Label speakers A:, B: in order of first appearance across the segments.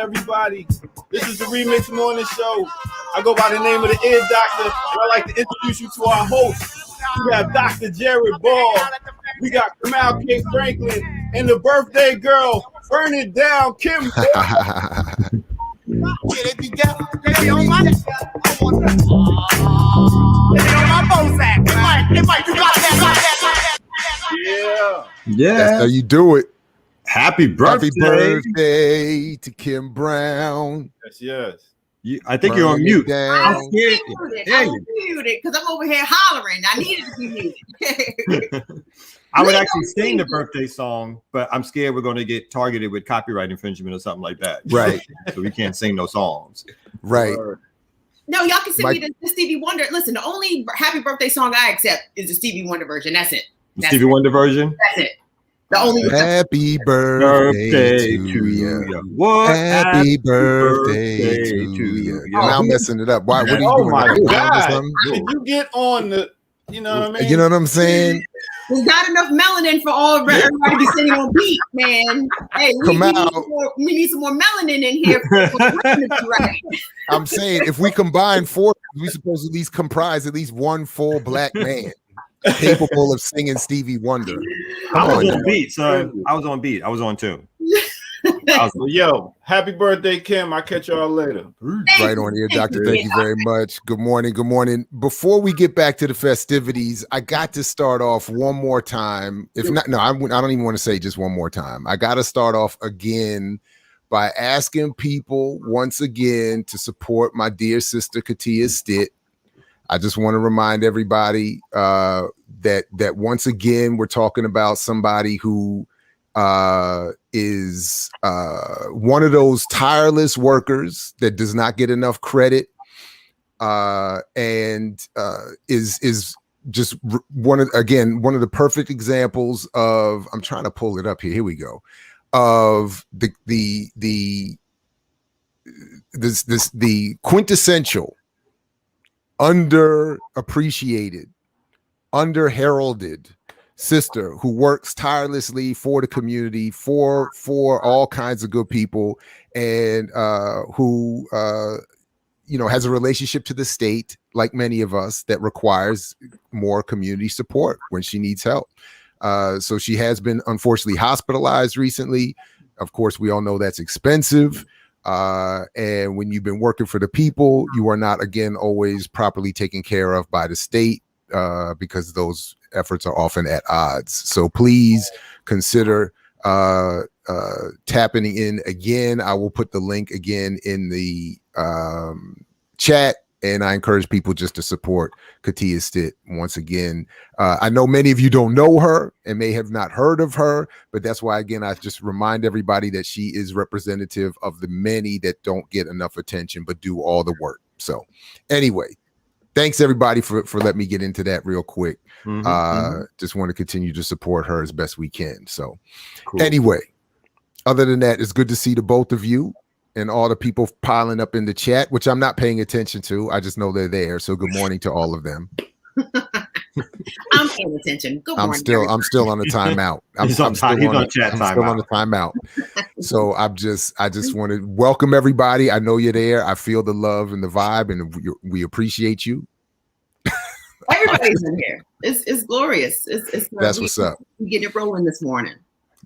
A: everybody. This is the Remix Morning Show. I go by the name of the Ear Doctor, and I'd like to introduce you to our host. We have Dr. Jared Ball. We got Kamal K. Franklin and the birthday girl, Burn It Down, Kim.
B: Get it together. They on my phone sack. Hey, Mike, you got that.
A: Yeah.
C: That's how you do it.
D: Happy birthday.
C: Happy birthday to Kim Brown.
A: Yes.
D: I think you're on mute.
E: I'm muted. I'm muted because I'm over here hollering. I needed to be muted.
D: I would actually sing the birthday song, but I'm scared we're going to get targeted with copyright infringement or something like that.
C: Right.
D: So we can't sing no songs.
C: Right.
E: No, y'all can send me the Stevie Wonder. Listen, the only happy birthday song I accept is the Stevie Wonder version. That's it.
D: Stevie Wonder version?
E: That's it. The only
C: happy birthday to you.
D: What?
C: Happy birthday to you. Now I'm messing it up. Why? What are you doing?
A: My God. Did you get on the, you know what I mean?
C: You know what I'm saying?
E: We got enough melanin for everybody to be sitting on beat, man. Hey, we need some more melanin in here. Right.
C: I'm saying if we combine four, we supposed to at least comprise at least one full black man capable of singing Stevie Wonder.
D: I was on beat, son. I was on beat. I was on tune.
A: Yo, happy birthday, Kim. I'll catch y'all later.
C: Right on here, Doctor. Thank you very much. Good morning. Good morning. Before we get back to the festivities, I got to start off one more time. If not, no, I don't even want to say just one more time. I got to start off again by asking people once again to support my dear sister, Katia Stitt. I just want to remind everybody that once again, we're talking about somebody who is one of those tireless workers that does not get enough credit and is just one of the perfect examples of, I'm trying to pull it up here. Here we go. Of the quintessential, underappreciated, underheralded sister who works tirelessly for the community, for all kinds of good people, and who has a relationship to the state, like many of us, that requires more community support when she needs help. So she has been unfortunately hospitalized recently. Of course, we all know that's expensive. And when you've been working for the people, you are not, again, always properly taken care of by the state because those efforts are often at odds. So please consider tapping in again. I will put the link again in the chat. And I encourage people just to support Katia Stitt once again. I know many of you don't know her and may have not heard of her, but that's why, again, I just remind everybody that she is representative of the many that don't get enough attention but do all the work. So anyway, thanks everybody for letting me get into that real quick. Just want to continue to support her as best we can. So Anyway, other than that, it's good to see the both of you and all the people piling up in the chat, which I'm not paying attention to. I just know they're there. So good morning to all of them.
E: I'm paying attention. Good morning.
C: I'm still on the timeout. I'm still on the timeout. So I just want to welcome everybody. I know you're there. I feel the love and the vibe, and we appreciate you.
E: Everybody's in here. It's glorious.
C: That's what's up.
E: We get it rolling this morning.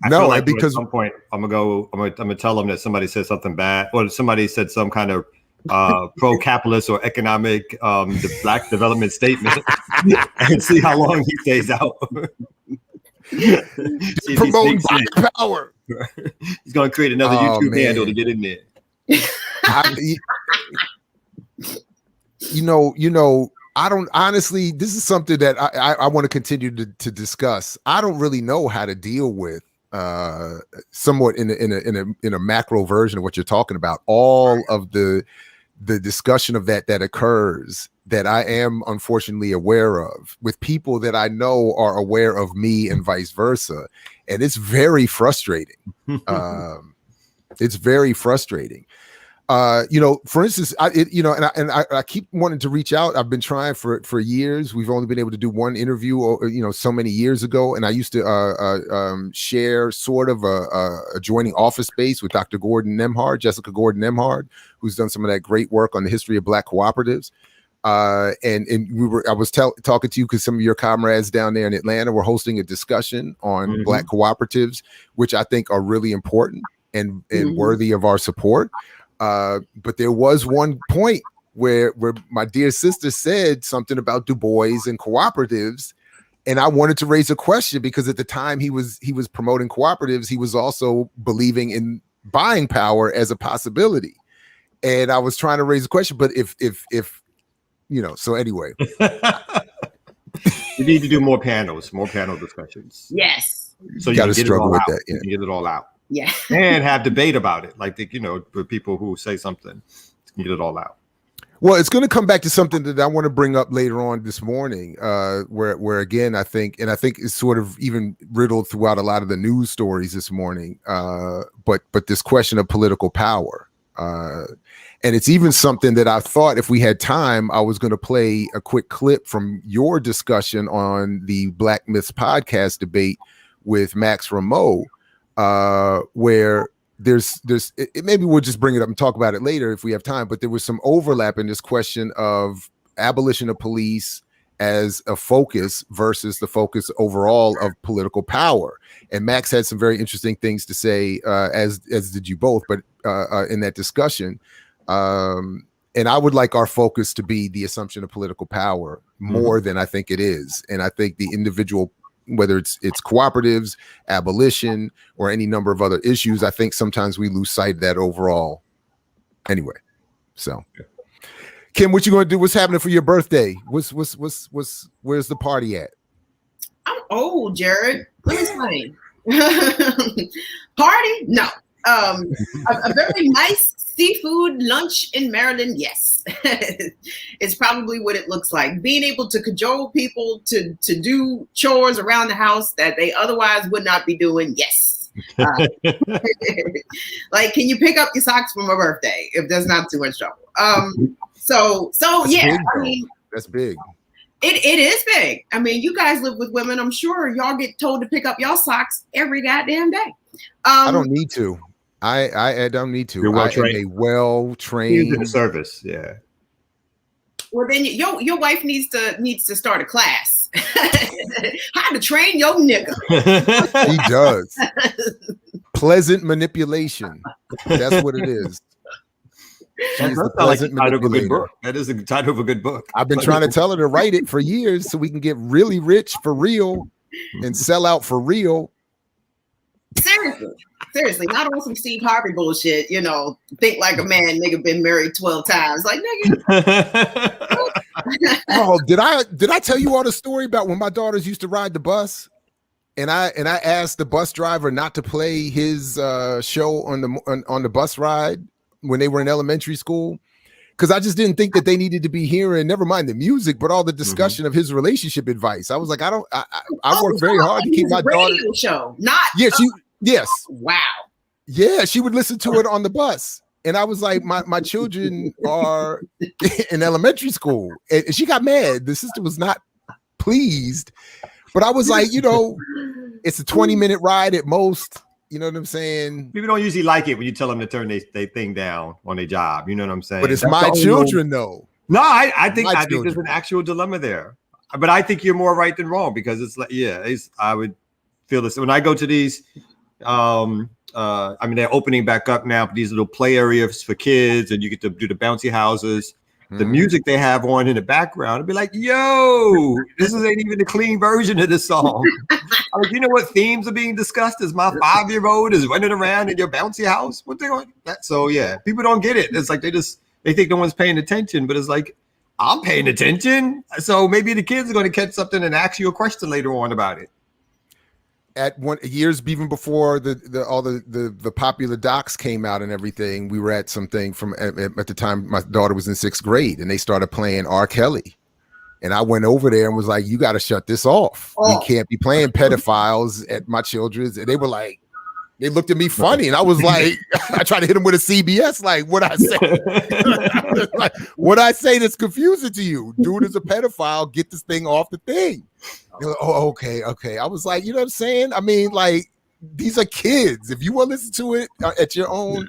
D: I feel like because at some point I'm gonna tell them that somebody said something bad, or somebody said some kind of pro-capitalist or economic the black development statement, and see how long he stays out.
C: Promoting black power.
D: He's gonna create another YouTube handle to get in there. I don't honestly. This is something that I want to continue to discuss. I don't really know how to deal with. Somewhat in a macro version of what you're talking about, all of the discussion of that occurs that I am unfortunately aware of with people that I know are aware of me and vice versa, and it's very frustrating. It's very frustrating. For instance, I keep wanting to reach out. I've been trying for years. We've only been able to do one interview, so many years ago. And I used to share sort of a adjoining office space with Dr. Jessica Gordon Nemhard, who's done some of that great work on the history of Black cooperatives. I was talking to you because some of your comrades down there in Atlanta were hosting a discussion on Black cooperatives, which I think are really important and worthy of our support. But there was one point where my dear sister said something about Du Bois and cooperatives, and I wanted to raise a question because at the time he was promoting cooperatives, he was also believing in buying power as a possibility, and I was trying to raise a question. But if so anyway,
A: you need to do more panel discussions.
E: Yes,
A: so you got to struggle with that. Yeah. You get it all out.
E: Yeah.
A: And have debate about it. Like, for people who say something, get it all out.
D: Well, it's going to come back to something that I want to bring up later on this morning, where again, I think it's sort of even riddled throughout a lot of the news stories this morning. But this question of political power. And it's even something that I thought if we had time, I was going to play a quick clip from your discussion on the Black Myths podcast debate with Max Rameau. Where there's maybe we'll just bring it up and talk about it later if we have time, but there was some overlap in this question of abolition of police as a focus versus the focus overall of political power. And Max had some very interesting things to say, as did you both, but in that discussion. And I would like our focus to be the assumption of political power more than I think it is. And I think the individual, whether it's cooperatives, abolition, or any number of other issues, I think sometimes we lose sight of that overall. Anyway, so Kim, what you gonna do? What's happening for your birthday? Where's the party at?
E: I'm old, Jared. Let me explain. Party? No. A very nice seafood lunch in Maryland, yes. It's probably what it looks like. Being able to cajole people to do chores around the house that they otherwise would not be doing, yes. Like, can you pick up your socks for my birthday if there's not too much trouble? So
D: that's
E: yeah,
D: big,
E: I mean,
D: that's big.
E: It is big. I mean, you guys live with women. I'm sure y'all get told to pick up y'all socks every goddamn day.
D: I don't need to. I don't need to.
A: You're
D: I am a well-trained
A: service. Yeah.
E: Well, then your wife needs to start a class. How to train your nigga.
D: He does. Pleasant manipulation. That's what it is.
A: That is the title of a good book.
D: I've been trying to tell her to write it for years so we can get really rich for real and sell out for real.
E: Seriously, not on some Steve Harvey bullshit, think like a man, nigga been married 12 times. Like, nigga.
D: Oh, did I tell you all the story about when my daughters used to ride the bus? And I asked the bus driver not to play his show on the bus ride when they were in elementary school, because I just didn't think that they needed to be hearing, never mind the music, but all the discussion of his relationship advice. I was like, I worked very hard to keep my daughter
E: show. Not
D: yes.
E: Wow.
D: Yeah, she would listen to it on the bus. And I was like, my children are in elementary school. And she got mad. The sister was not pleased. But I was like, it's a 20-minute ride at most. You know what I'm saying?
A: People don't usually like it when you tell them to turn their thing down on their job. You know what I'm saying?
D: But it's my children, though.
A: No, I think there's an actual dilemma there. But I think you're more right than wrong, because it's like, I would feel this when I go to these. They're opening back up now, these little play areas for kids, and you get to do the bouncy houses. The music they have on in the background, I'd be like, yo, this ain't even the clean version of the song. I'm like, you know what themes are being discussed as my 5-year-old is running around in your bouncy house? What they on that? So yeah, people don't get it. It's like they think no one's paying attention, but it's like, I'm paying attention. So maybe the kids are going to catch something and ask you a question later on about it.
D: At years even before all the popular docs came out and everything, we were at something at the time my daughter was in 6th grade, and they started playing R. Kelly, and I went over there and was like, "You got to shut this off. We can't be playing pedophiles at my children's." And they were like, They looked at me funny, and I was like, I tried to hit him with a CBS, like, what I say? Like, what I say that's confusing to you? Dude is a pedophile. Get this thing off the thing. They're like, oh, okay. I was like, you know what I'm saying? I mean, like, these are kids. If you want to listen to it at your own.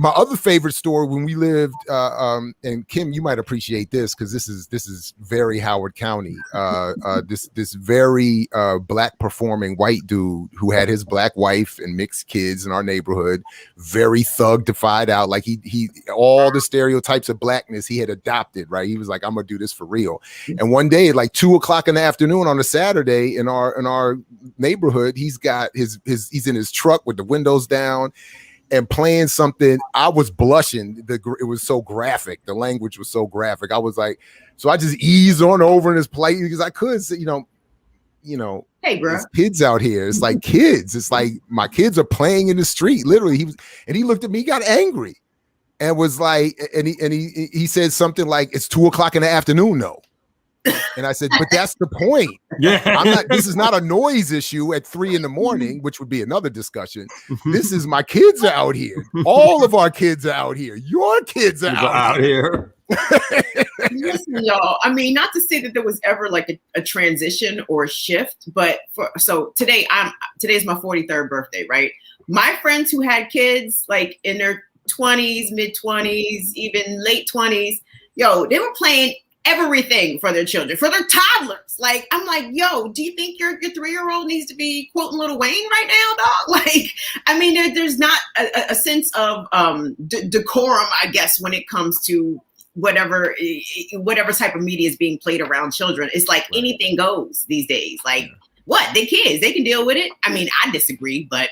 D: My other favorite story when we lived, and Kim, you might appreciate this because this is very Howard County. This very black performing white dude who had his black wife and mixed kids in our neighborhood, very thuggified out, like he all the stereotypes of blackness he had adopted. Right, he was like, I'm gonna do this for real. And one day, at like 2:00 in the afternoon on a Saturday in our neighborhood, he's in his truck with the windows down. And playing something, I was blushing. It was so graphic. The language was so graphic. I was like, so I just eased on over in his play because I could, you know,
E: hey, bro,
D: there's kids out here. It's like kids. It's like my kids are playing in the street. Literally, he looked at me, got angry, and was like, and he said something like, "It's 2:00 in the afternoon, though." And I said, but that's the point. Yeah, this is not a noise issue at 3 a.m, which would be another discussion. This is my kids are out here. All of our kids are out here. Your kids are out here.
E: Listen, y'all. I mean, not to say that there was ever like a transition or a shift, but today's my 43rd birthday, right? My friends who had kids like in their 20s, mid 20s, even late 20s, yo, they were playing everything for their children, for their toddlers. Like, I'm like, yo, do you think your 3-year-old needs to be quoting Lil Wayne right now, dog? Like, I mean, there's not a sense of decorum, I guess, when it comes to whatever type of media is being played around children. It's like anything goes these days. Like, what? They kids, they can deal with it. I mean, I disagree, but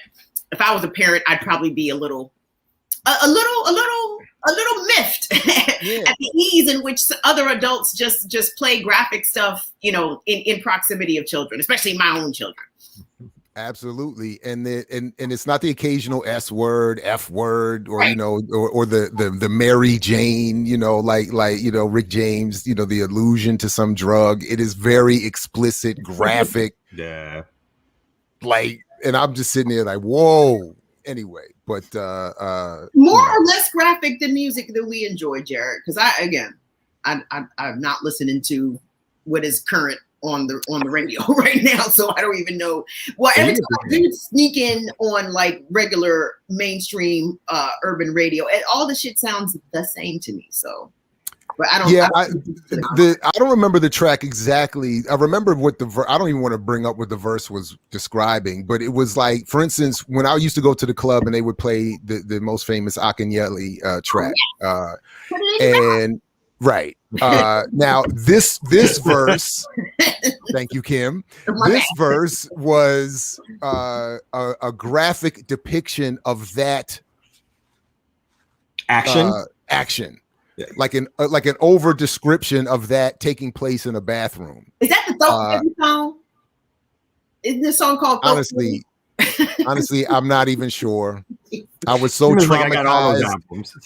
E: if I was a parent, I'd probably be a little miffed at the ease in which other adults just play graphic stuff, you know, in proximity of children, especially my own children.
D: Absolutely. And it's not the occasional S word, F word, or, you know, or the Mary Jane, you know, like, you know, Rick James, you know, the allusion to some drug. It is very explicit, graphic.
A: Yeah.
D: Like, and I'm just sitting there like, whoa. Anyway, but
E: more or less graphic than music that we enjoy, Jared. Because I'm not listening to what is current on the radio right now, so I don't even know. Well, every time I do sneak in on like regular mainstream urban radio, and all the shit sounds the same to me. So. But I don't.
D: Yeah, I don't remember the track exactly. I remember what I don't even want to bring up what the verse was describing, but it was like, for instance, when I used to go to the club and they would play the most famous Akinyele track, and right now this verse. Thank you, Kim. This verse was a graphic depiction of that action. Like an over description of that taking place in a bathroom.
E: Is that the Throat Baby song? Isn't this song called
D: Honestly, I'm not even sure. I was so traumatized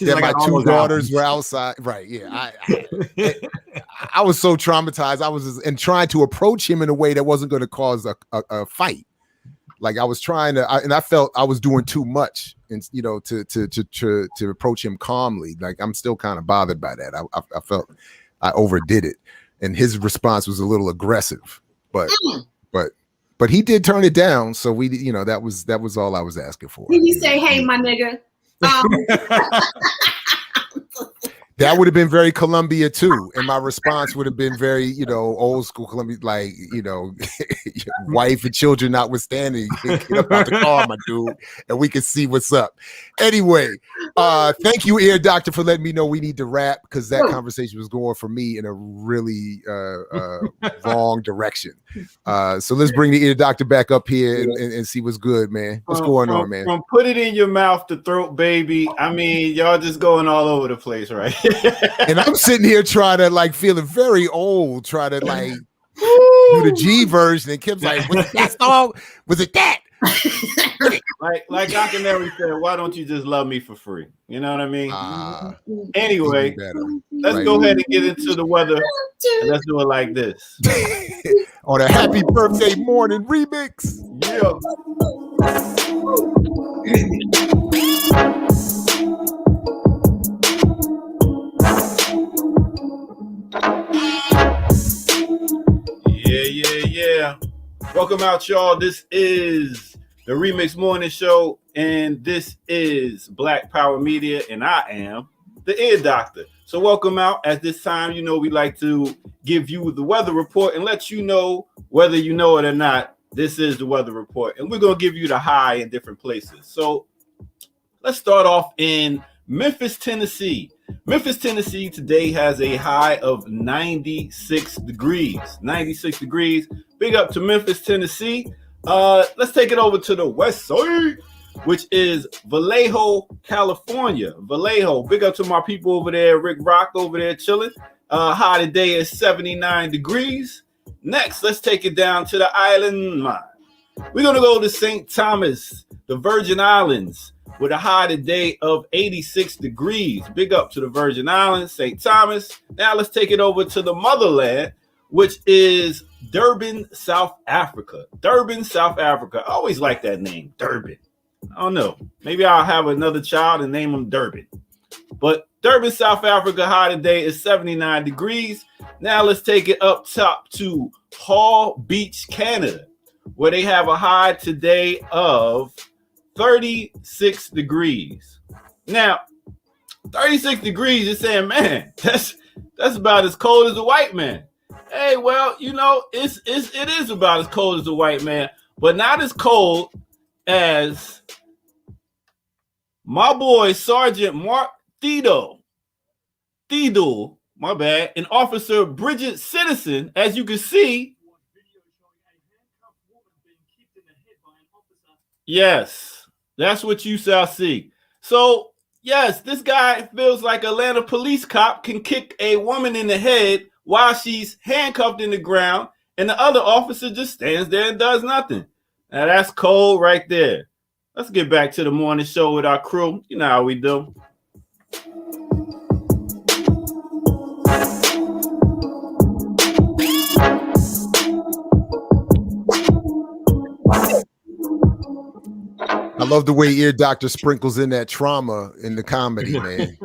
D: that my 2 daughters were outside. Right? Yeah, I was so traumatized. I was and trying to approach him in a way that wasn't going to cause a fight. Like I was trying to, and I felt I was doing too much, and you know, to approach him calmly. Like I'm still kind of bothered by that. I felt I overdid it, and his response was a little aggressive. But he did turn it down. So we, you know, that was all I was asking for.
E: Did you say, "Hey, my nigga"?
D: That would have been very Columbia too, and my response would have been very, you know, old school Columbia, like, you know, wife and children notwithstanding. Get up out the car, my dude, and we can see what's up. Anyway, thank you, Ear Doctor, for letting me know we need to wrap because that conversation was going for me in a really wrong direction. So let's bring the Ear Doctor back up here and see what's good, man. What's going on, man?
A: From Put It In Your Mouth to Throat Baby, I mean, y'all just going all over the place, right?
D: And I'm sitting here trying to like feeling very old, trying to like do the G version. And Kim's like, was it that song? Was it that?
A: Like Dr. Mary said, why don't you just love me for free? You know what I mean? Anyway, let's go ahead and get into the weather. And let's do it like this.
D: On a happy birthday morning remix.
A: Yeah. Yeah. Welcome out, y'all. This is the Remix Morning Show, and this is Black Power Media, and I am the Ear Doctor. So welcome out. At this time, you know, we like to give you the weather report and let you know whether you know it or not. This is the weather report, and we're going to give you the high in different places. So let's start off in Memphis, Tennessee. Memphis, Tennessee today has a high of 96 degrees. 96 degrees. Big up to Memphis, Tennessee. Let's take it over to the west side, which is Vallejo, California. Vallejo. Big up to my people over there. Rick Rock over there chilling. High today is 79 degrees. Next, let's take it down to the island. We're going to go to St. Thomas, the Virgin Islands, with a high today of 86 degrees. Big up to the Virgin Islands, St. Thomas. Now let's take it over to the motherland, which is Durban, South Africa. Durban, South Africa. I always like that name, Durban. I don't know. Maybe I'll have another child and name him Durban. But Durban, South Africa, high today is 79 degrees. Now let's take it up top to Hall Beach, Canada, where they have a high today of 36 degrees. Now, 36 degrees, you're saying, man, that's about as cold as a white man. Hey, well, you know, it is about as cold as a white man, but not as cold as my boy Sergeant Mark Thiedel, my bad, and Officer Bridget Citizen. As you can see, yes, that's what you shall see. So, yes, this guy feels like Atlanta police cop can kick a woman in the head while she's handcuffed in the ground, and the other officer just stands there and does nothing. Now, that's cold right there. Let's get back to the morning show with our crew. You know how we do.
D: I love the way Ear Doctor sprinkles in that trauma in the comedy, man.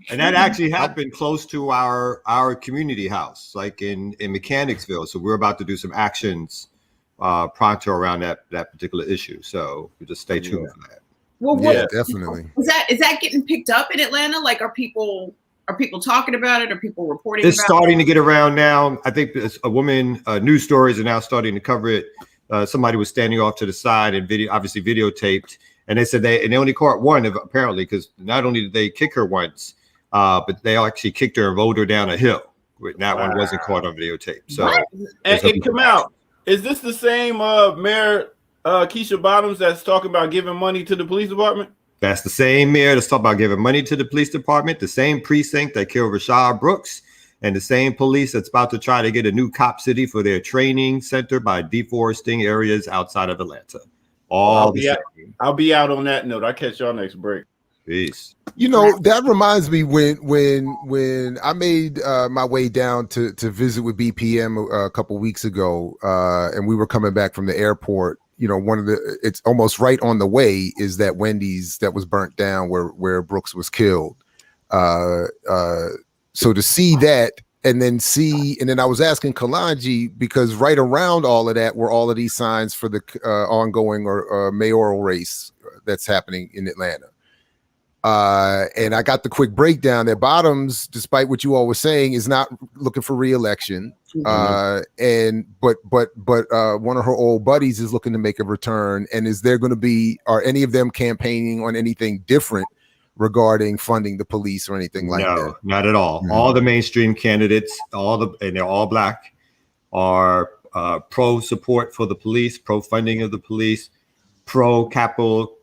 F: And that actually happened close to our community house, like in Mechanicsville. So we're about to do some actions pronto around that particular issue. So we just stay tuned for that.
E: Well,
D: Yeah, definitely.
E: Is that getting picked up in Atlanta? Like, are people talking about it? Are people reporting?
F: It's starting to get around now. I think a woman, news stories are now starting to cover it. Somebody was standing off to the side and obviously videotaped, and they said they only caught one apparently, because not only did they kick her once, but they actually kicked her and rolled her down a hill. That one wasn't caught on videotape. So
A: and come out. Is this the same Mayor Keisha Bottoms that's talking about giving money to the police department?
F: That's the same mayor that's talking about giving money to the police department, the same precinct that killed Rashad Brooks, and the same police that's about to try to get a new cop city for their training center by deforesting areas outside of Atlanta. I'll
A: be out on that note. I'll catch y'all next break.
F: Peace.
D: You know, that reminds me when I made my way down to visit with BPM a couple weeks ago, and we were coming back from the airport. You know, it's almost right on the way is that Wendy's that was burnt down where Brooks was killed. So to see that and then I was asking Kalanji, because right around all of that were all of these signs for the ongoing or mayoral race that's happening in Atlanta. And I got the quick breakdown that Bottoms, despite what you all were saying, is not looking for re-election. But one of her old buddies is looking to make a return. And are any of them campaigning on anything different regarding funding the police or anything like that?
F: No, not at all. Mm-hmm. All the mainstream candidates, and they're all Black, are pro support for the police, pro funding of the police, pro capital,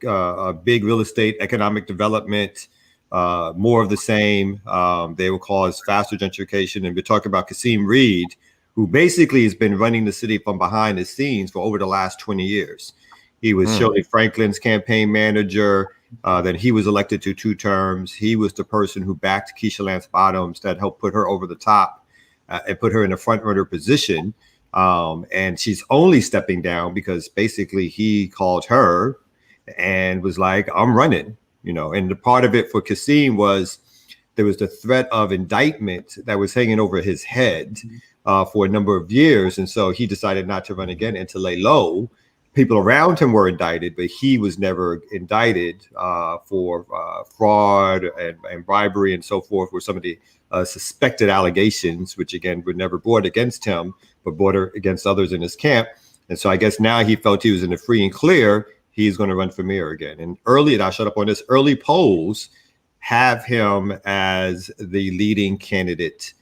F: big real estate, economic development, more of the same. They will cause faster gentrification. And we're talking about Kasim Reed, who basically has been running the city from behind the scenes for over the last 20 years. He was Shirley Franklin's campaign manager. Then he was elected to 2 terms. He was the person who backed Keisha Lance Bottoms, that helped put her over the top and put her in a front runner position. And she's only stepping down because basically he called her and was like, I'm running, and the part of it for Kassim was there was the threat of indictment that was hanging over his head for a number of years. And so he decided not to run again and to lay low. People around him were indicted, but he was never indicted for fraud and bribery and so forth, were some of the suspected allegations, which again were never brought against him, but brought against others in his camp. And so I guess now he felt he was in the free and clear. He's going to run for mayor again. And I'll shut up on this, early polls have him as the leading candidate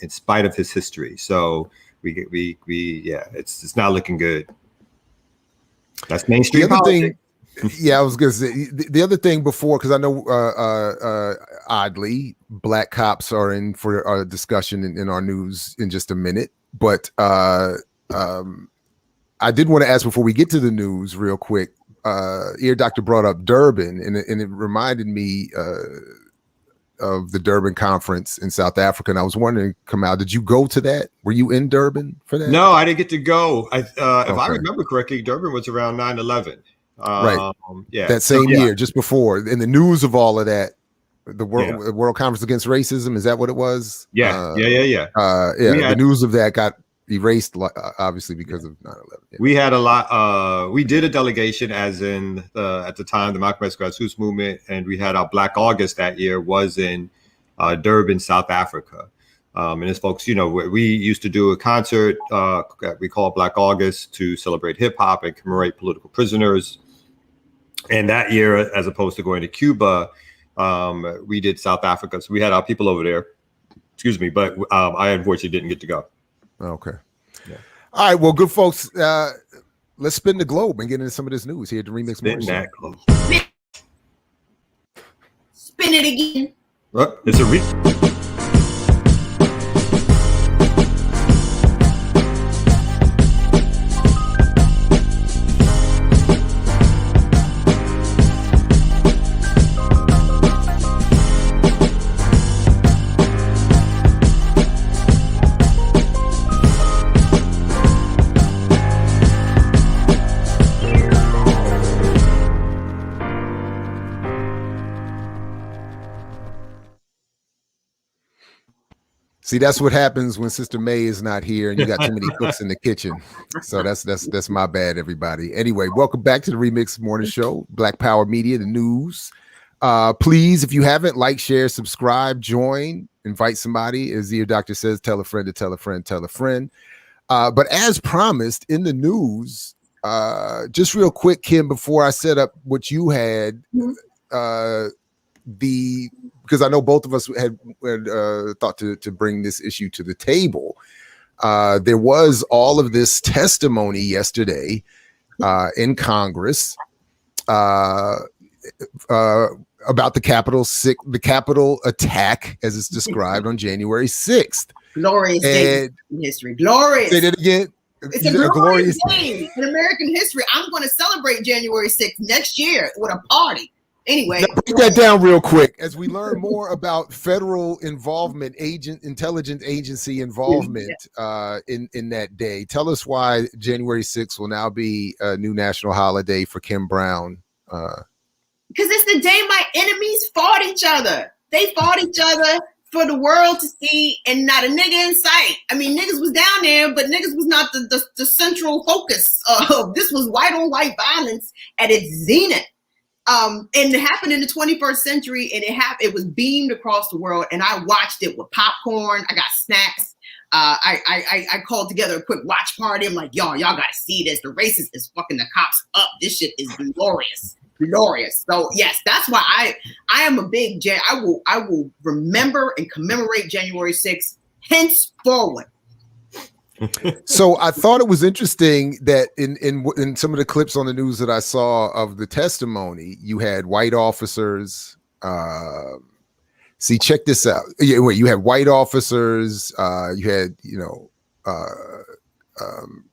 F: in spite of his history. So it's not looking good. That's mainstream politics.
D: Yeah, I was gonna say the other thing before, because I know oddly black cops are in for a discussion in our news in just a minute, but I did want to ask before we get to the news real quick. Ear Doctor brought up Durban, and it reminded me of the Durban conference in South Africa. And I was wondering, Kamal, did you go to that? Were you in Durban for that?
F: No, I didn't get to go. If I remember correctly, Durban was around 9/11.
D: Right.
F: Yeah.
D: That same year, just before. In the news of all of that, the World Conference Against Racism, is that what it was?
F: Yeah.
D: The news of that got erased, obviously, because of 9/11. Yeah.
F: We had a lot. We did a delegation, as in at the time the Malcolm X Grassroots movement, and we had our Black August that year was in Durban, South Africa. And as folks, we used to do a concert that we call Black August to celebrate hip hop and commemorate political prisoners. And that year, as opposed to going to Cuba, we did South Africa. So we had our people over there. Excuse me, but I unfortunately didn't get to go.
D: Okay. Yeah. All right. Well, good folks. Let's spin the globe and get into some of this news here at the Remix Morning Show.
E: Spin it again.
F: It's a
D: See, that's what happens when Sister May is not here and you got too many cooks in the kitchen. So that's my bad, everybody. Anyway, welcome back to the Remix Morning Show, Black Power Media, the news. Please, if you haven't, like, share, subscribe, join, invite somebody. As the doctor says, tell a friend to tell a friend, tell a friend. But as promised in the news, just real quick, Kim, before I set up what you had, because I know both of us had thought to bring this issue to the table. There was all of this testimony yesterday in Congress about the Capitol attack, as it's described, on January 6th.
E: Glorious day in history. Glorious.
D: Say that again.
E: It's a glorious day in American history. I'm going to celebrate January 6th next year with a party. Anyway,
D: break that down real quick as we learn more about federal involvement, intelligence agency involvement in that day. Tell us why January 6th will now be a new national holiday for Kim Brown.
E: Because it's the day my enemies fought each other. They fought each other for the world to see, and not a nigga in sight. I mean, niggas was down there, but niggas was not the central focus of this. Was white on white violence at its zenith. And it happened in the 21st century, and it was beamed across the world, and I watched it with popcorn. I got snacks. I called together a quick watch party. I'm like, y'all gotta see this. The racist is fucking the cops up. This shit is glorious. Glorious. So yes, that's why I am a big I will remember and commemorate January 6th henceforward.
D: So I thought it was interesting that in some of the clips on the news that I saw of the testimony, you had white officers. See, check this out. You had white officers. You had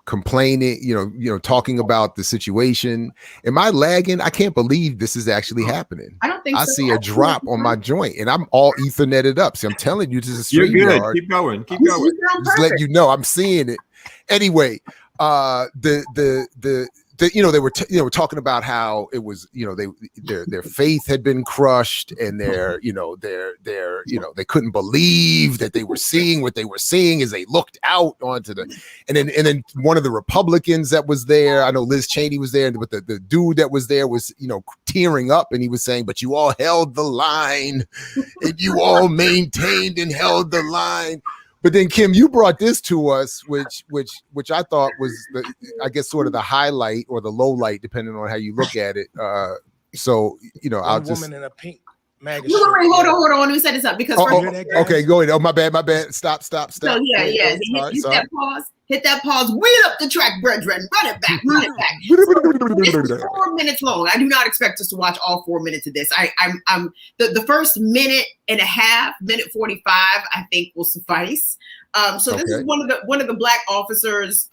C: complaining, talking about the situation. Am I lagging? I can't believe this is actually happening.
E: I don't think
C: I
E: so.
C: see a drop on my joint, and I'm all Ethernetted up. See, I'm telling you, this is a
F: You're good.
C: StreamYard.
F: Keep going. Keep
E: You
F: going.
E: sound
C: Just let
E: perfect.
C: you know I'm seeing it. Anyway, they were talking about how it was, their faith had been crushed, and they couldn't believe that they were seeing what they were seeing as they looked out onto and then one of the Republicans that was there, I know Liz Cheney was there, but the dude that was there was, tearing up, and he was saying, but you all held the line, and you all maintained and held the line. But then, Kim, you brought this to us, which I thought was I guess sort of the highlight or the low light, depending on how you look at it. So I'll just.
G: Woman in a pink MAGA
E: Hold
G: shirt.
E: on. Let me set this up because
C: Okay, go ahead. Oh, my bad. Stop.
E: So yeah. Hit that pause. Wheel up the track, brethren. Run it back. This is 4 minutes long. I do not expect us to watch all 4 minutes of this. I'm the first minute and a half, minute 45, I think will suffice. So this is one of the black officers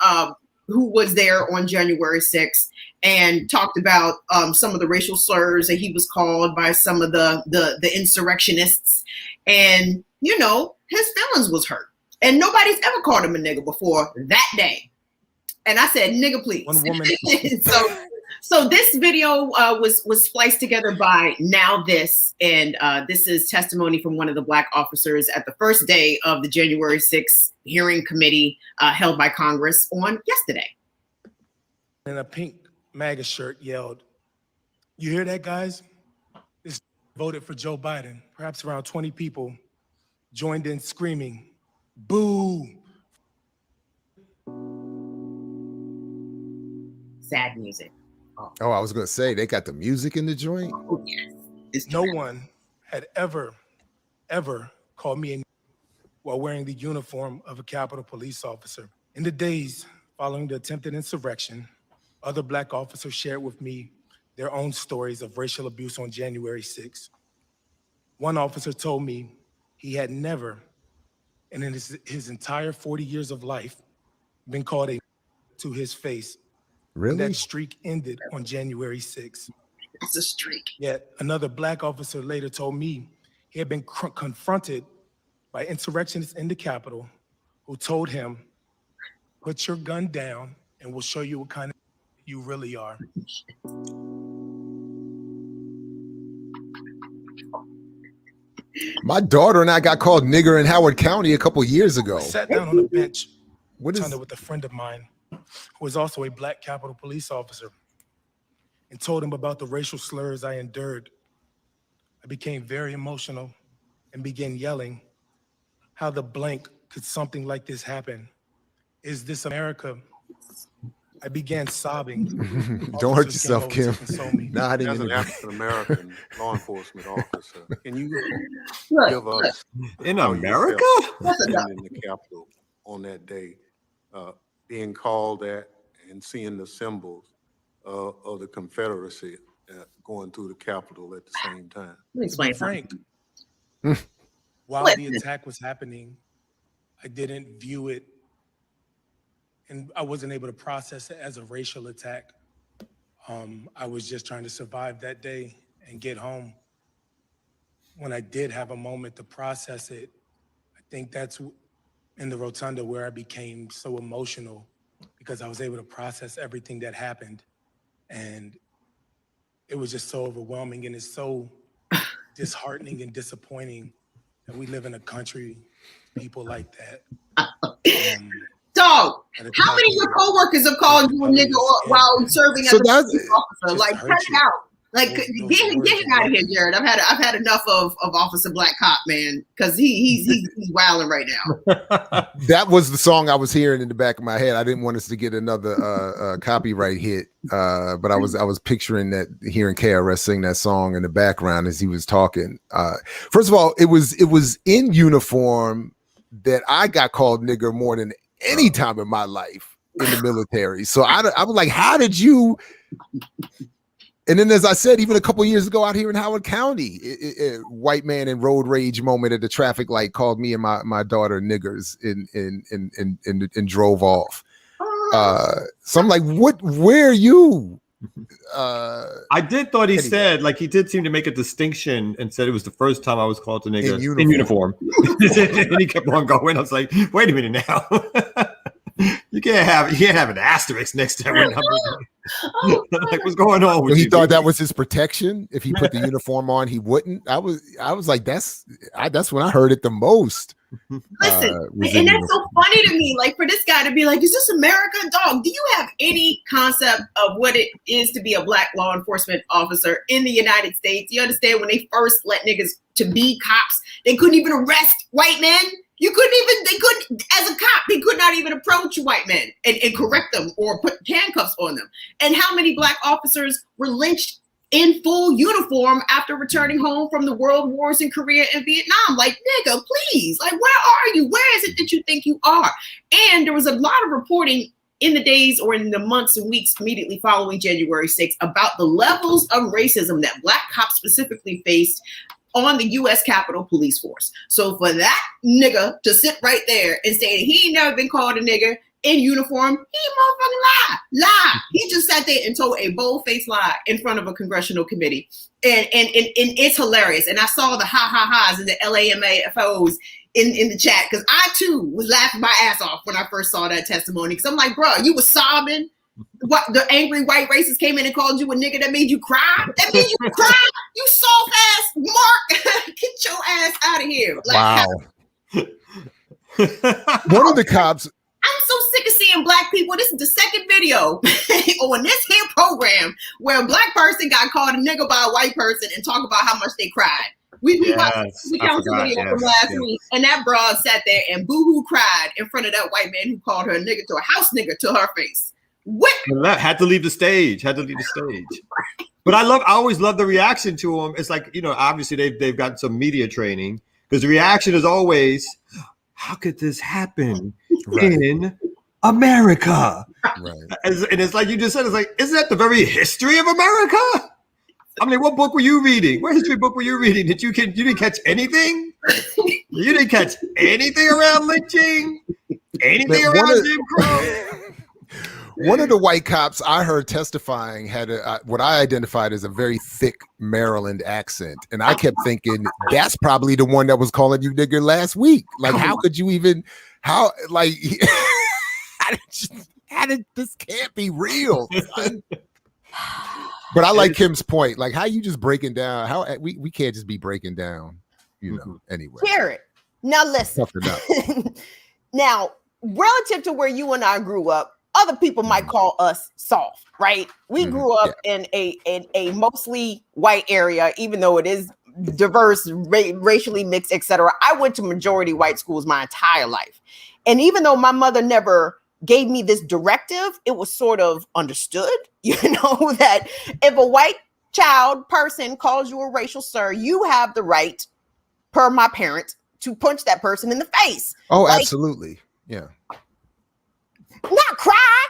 E: who was there on January 6th and talked about some of the racial slurs that he was called by some of the insurrectionists, and his feelings was hurt. And nobody's ever called him a nigga before that day. And I said, nigga, please.
G: One woman.
E: So this video was spliced together by Now This. And this is testimony from one of the black officers at the first day of the January 6th hearing committee held by Congress on yesterday.
G: In a pink MAGA shirt yelled, "You hear that, guys? This voted for Joe Biden." Perhaps around 20 people joined in screaming, "Boo."
E: Sad music.
C: Oh, I was going to say, they got the music in the joint.
E: Oh, yes.
G: No one had ever called me a while wearing the uniform of a Capitol Police officer. In the days following the attempted insurrection, other black officers shared with me their own stories of racial abuse on January 6th. One officer told me he had never, and in his entire 40 years of life, been called a to his face.
C: Really?
G: And that streak ended on January 6th.
E: It's a streak.
G: Yet another black officer later told me he had been confronted by insurrectionists in the Capitol who told him, "Put your gun down and we'll show you what kind of you really are."
C: My daughter and I got called nigger in Howard County a couple years ago.
G: I sat down on a bench
C: What is
G: with a friend of mine who was also a black Capitol Police officer and told him about the racial slurs I endured. I became very emotional and began yelling, "How the blank could something like this happen? Is this America?" I began sobbing.
C: Don't hurt
G: Officers came
C: yourself,
G: over
C: Kim.
G: to console me.
C: Nodding
H: As
C: in
H: an
C: the
H: African American law enforcement officer, can you give
E: Look,
H: us
F: In
H: how you
F: America?
H: felt standing in the Capitol on that day, being called that and seeing the symbols of the Confederacy going through the Capitol at the same time?
E: let me
G: To be
E: explain
G: frank,
E: something.
G: while the attack was happening, I didn't view it, and I wasn't able to process it as a racial attack. I was just trying to survive that day and get home. When I did have a moment to process it, I think that's in the rotunda where I became so emotional, because I was able to process everything that happened. And it was just so overwhelming, and it's so disheartening and disappointing that we live in a country, people like that.
E: Dog, how many of your coworkers have called you a nigga while serving as a police officer? Like, cut it out. Like, get him out of here, Jared. I've had enough of Officer Black Cop, man, because he's wilding right now.
C: That was the song I was hearing in the back of my head. I didn't want us to get another copyright hit, but I was picturing that, hearing KRS sing that song in the background as he was talking. First of all, it was in uniform that I got called nigger more than any time in my life in the military. So I was like, how did you
D: And then, as I said, even a couple of years ago out here in Howard County, white man in road rage moment at the traffic light called me and my daughter niggers and drove off. So I'm like, where are you?
F: I did thought he said, like, he did seem to make a distinction and said it was the first time I was called a nigger in uniform. And he kept on going. I was like, wait a minute now. You can't have an asterisk next to every number. Like, what's going on with
D: He
F: you?
D: thought that was his protection. If he put the uniform on, he wouldn't. I was like, that's when I heard it the most.
E: Listen, and that's so funny to me. Like, for this guy to be like, "Is this America, dog?" Do you have any concept of what it is to be a black law enforcement officer in the United States? You understand when they first let niggas to be cops, they couldn't even arrest white men. They couldn't, as a cop, they could not even approach white men and correct them or put handcuffs on them. And how many black officers were lynched in full uniform after returning home from the world wars in Korea and Vietnam? Like, nigga, please, like, where are you? Where is it that you think you are? And there was a lot of reporting in the days or in the months and weeks immediately following January 6th about the levels of racism that black cops specifically faced on the U.S. Capitol Police Force. So for that nigga to sit right there and say that he ain't never been called a nigger in uniform, he motherfucking lie. He just sat there and told a bold-faced lie in front of a congressional committee. And it's hilarious. And I saw the ha-ha-has and the LAMAFOs in the chat, because I too was laughing my ass off when I first saw that testimony. Because I'm like, bro, you was sobbing. What, the angry white racist came in and called you a nigga that made you cry? That made you cry? You soft ass Mark. Get your ass out of here. Like,
D: wow. One of the cops.
E: I'm so sick of seeing black people. This is the second video on this here program where a black person got called a nigga by a white person and talk about how much they cried. We found some video from last week, and that broad sat there and boo-hoo cried in front of that white man who called her a nigga, to a house nigga, to her face. What?
F: Had to leave the stage. But I always love the reaction to him. It's like, obviously they've got some media training, because the reaction is always, how could this happen in America?
D: Right.
F: And it's like you just said, it's like, isn't that the very history of America? I mean, what book were you reading? What history book were you reading? You didn't catch anything? You didn't catch anything around lynching? Anything around Jim Crow?
D: One of the white cops I heard testifying had what I identified as a very thick Maryland accent. And I kept thinking, that's probably the one that was calling you nigger last week. Like, how could you even, this can't be real. But I like Kim's point. Like, how you just breaking down, how we can't just be breaking down, anyway.
I: Jared, now listen. Now, relative to where you and I grew up, other people might call us soft, right? We grew up in a mostly white area, even though it is diverse, racially mixed, etc. I went to majority white schools my entire life. And even though my mother never gave me this directive, it was sort of understood, that if a white person calls you a racial slur, you have the right, per my parents, to punch that person in the face.
D: Oh, absolutely. Yeah.
I: Not cry.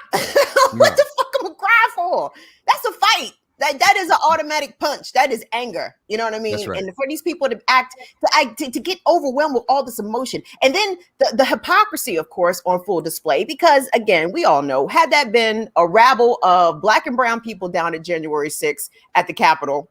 I: What the fuck am I cry for? That's a fight. That is an automatic punch. That is anger. You know what I mean?
D: That's right.
I: And for these people to get overwhelmed with all this emotion, and then the hypocrisy, of course, on full display. Because again, we all know, had that been a rabble of black and brown people down at January 6th at the Capitol,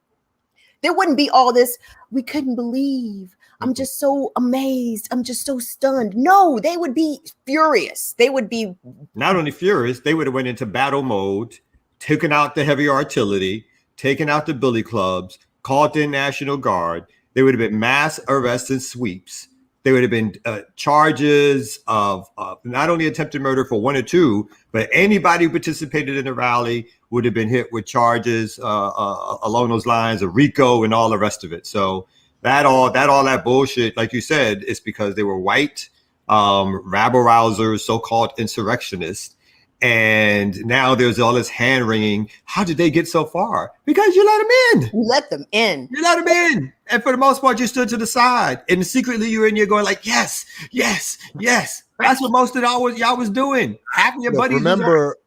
I: there wouldn't be all this. We couldn't believe. I'm just so amazed. I'm just so stunned. No, they would be furious. They would be
F: not only furious, they would have went into battle mode, taken out the heavy artillery, taken out the billy clubs, called in National Guard. There would have been mass arrests and sweeps. There would have been charges of not only attempted murder for one or two, but anybody who participated in the rally would have been hit with charges along those lines of RICO and all the rest of it. So that bullshit, like you said, is because they were white, rabble rousers, so-called insurrectionists. And now there's all this hand wringing. How did they get so far? Because you let them in.
I: You let them in.
F: You let them in. And for the most part, you stood to the side. And secretly you're in, you're going like, yes, yes, yes. That's what most of y'all was doing. Half of your buddies.
D: Remember,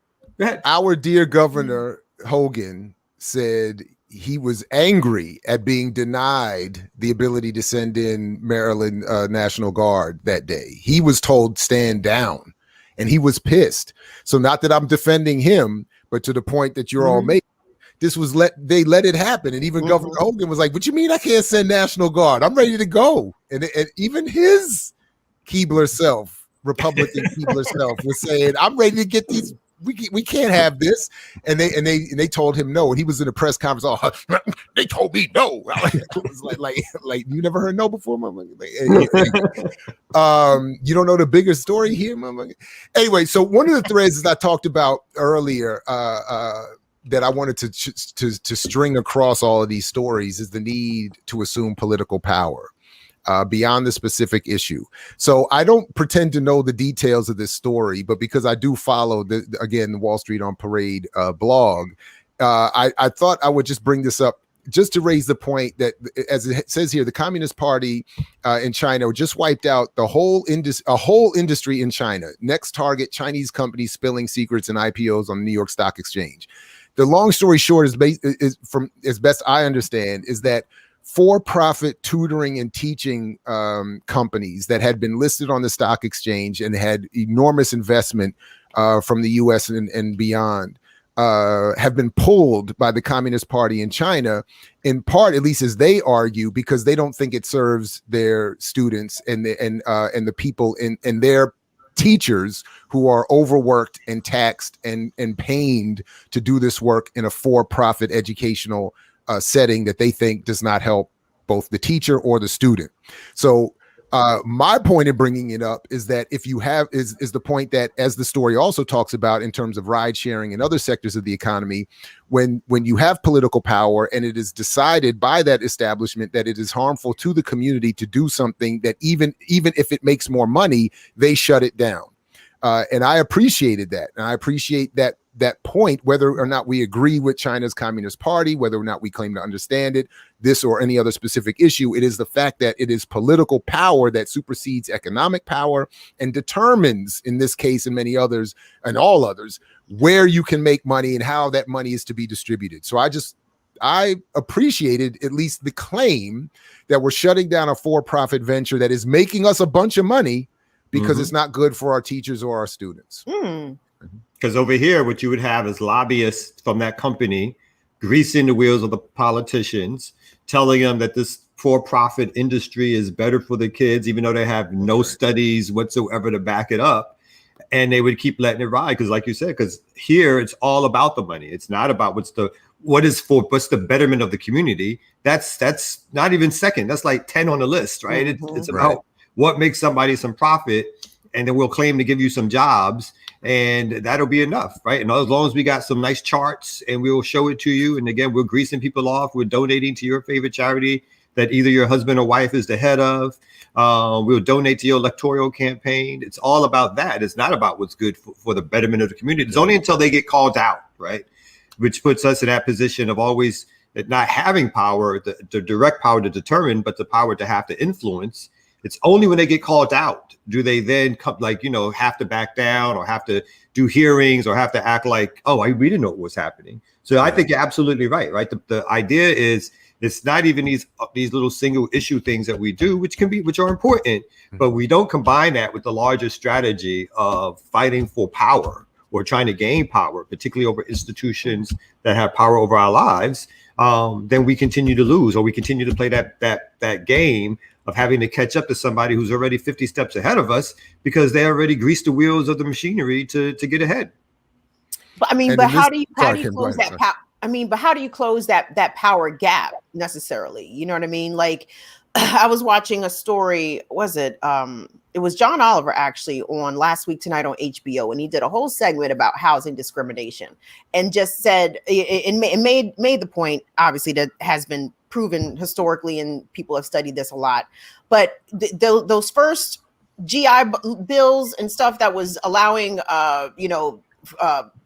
D: our dear Governor Hogan said he was angry at being denied the ability to send in Maryland National Guard that day. He was told stand down, and he was pissed. So not that I'm defending him, but to the point that you're all making, this was they let it happen. And even Governor Hogan was like, what you mean I can't send National Guard? I'm ready to go. And even his Keebler self, Republican Keebler self, was saying, I'm ready to get these. We can't have this. And they told him no. And he was in a press conference. Oh, they told me no. It was like you never heard no before, mama. You don't know the bigger story here, mama. Anyway, so one of the threads that I talked about earlier, that I wanted to string across all of these stories, is the need to assume political power beyond the specific issue. So I don't pretend to know the details of this story, but because I do follow the Wall Street on Parade blog, I thought I would just bring this up just to raise the point that, as it says here, the Communist Party in China just wiped out a whole industry in China. Next target, Chinese companies spilling secrets and IPOs on the New York Stock Exchange. The long story short is from as best I understand, is that for-profit tutoring and teaching companies that had been listed on the stock exchange and had enormous investment from the US and beyond have been pulled by the Communist Party in China, in part, at least as they argue, because they don't think it serves their students and the people and their teachers who are overworked and taxed and pained to do this work in a for-profit educational setting that they think does not help both the teacher or the student. So my point in bringing it up is that if you have is the point that, as the story also talks about in terms of ride sharing and other sectors of the economy, when you have political power and it is decided by that establishment that it is harmful to the community to do something, that even if it makes more money, they shut it down. And I appreciated that. And I appreciate that point, whether or not we agree with China's Communist Party, whether or not we claim to understand it, this or any other specific issue. It is the fact that it is political power that supersedes economic power and determines, in this case and many others and all others, where you can make money and how that money is to be distributed. So I appreciated at least the claim that we're shutting down a for-profit venture that is making us a bunch of money because it's not good for our teachers or our students.
F: Because over here, what you would have is lobbyists from that company greasing the wheels of the politicians, telling them that this for-profit industry is better for the kids, even though they have no studies whatsoever to back it up. And they would keep letting it ride. Because like you said, because here it's all about the money. It's not about what's the betterment of the community. That's not even second. That's like 10 on the list, right? It's about what makes somebody some profit. And then we'll claim to give you some jobs. And that'll be enough, right? And as long as we got some nice charts and we will show it to you. And again, we're greasing people off. We're donating to your favorite charity that either your husband or wife is the head of. We'll donate to your electoral campaign. It's all about that. It's not about what's good for the betterment of the community. It's only until they get called out, right? Which puts us in that position of always not having power, the direct power to determine, but the power to have to influence. It's only when they get called out do they then come, have to back down or have to do hearings or have to act like, we didn't know what was happening. So I think you're absolutely right? The idea is it's not even these little single issue things that we do, which are important, but we don't combine that with the larger strategy of fighting for power or trying to gain power, particularly over institutions that have power over our lives. Then we continue to lose, or we continue to play that game of having to catch up to somebody who's already 50 steps ahead of us because they already greased the wheels of the machinery to get ahead.
I: But how do you close that power? But how do you close that power gap necessarily? You know what I mean? Like, I was watching a story. It was John Oliver actually on Last Week Tonight on HBO, and he did a whole segment about housing discrimination, and just said and made the point, obviously, that has been proven historically, and people have studied this a lot. But those first GI bills and stuff that was allowing,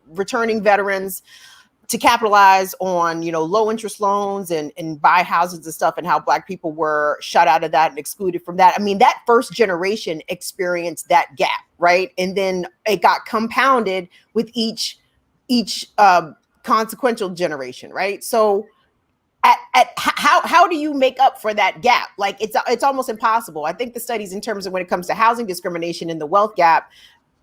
I: returning veterans to capitalize on, low interest loans and buy houses and stuff, and how Black people were shut out of that and excluded from that. That first generation experienced that gap, right? And then it got compounded with each consequential generation, right? So how do you make up for that gap? Like it's almost impossible. I think the studies in terms of when it comes to housing discrimination and the wealth gap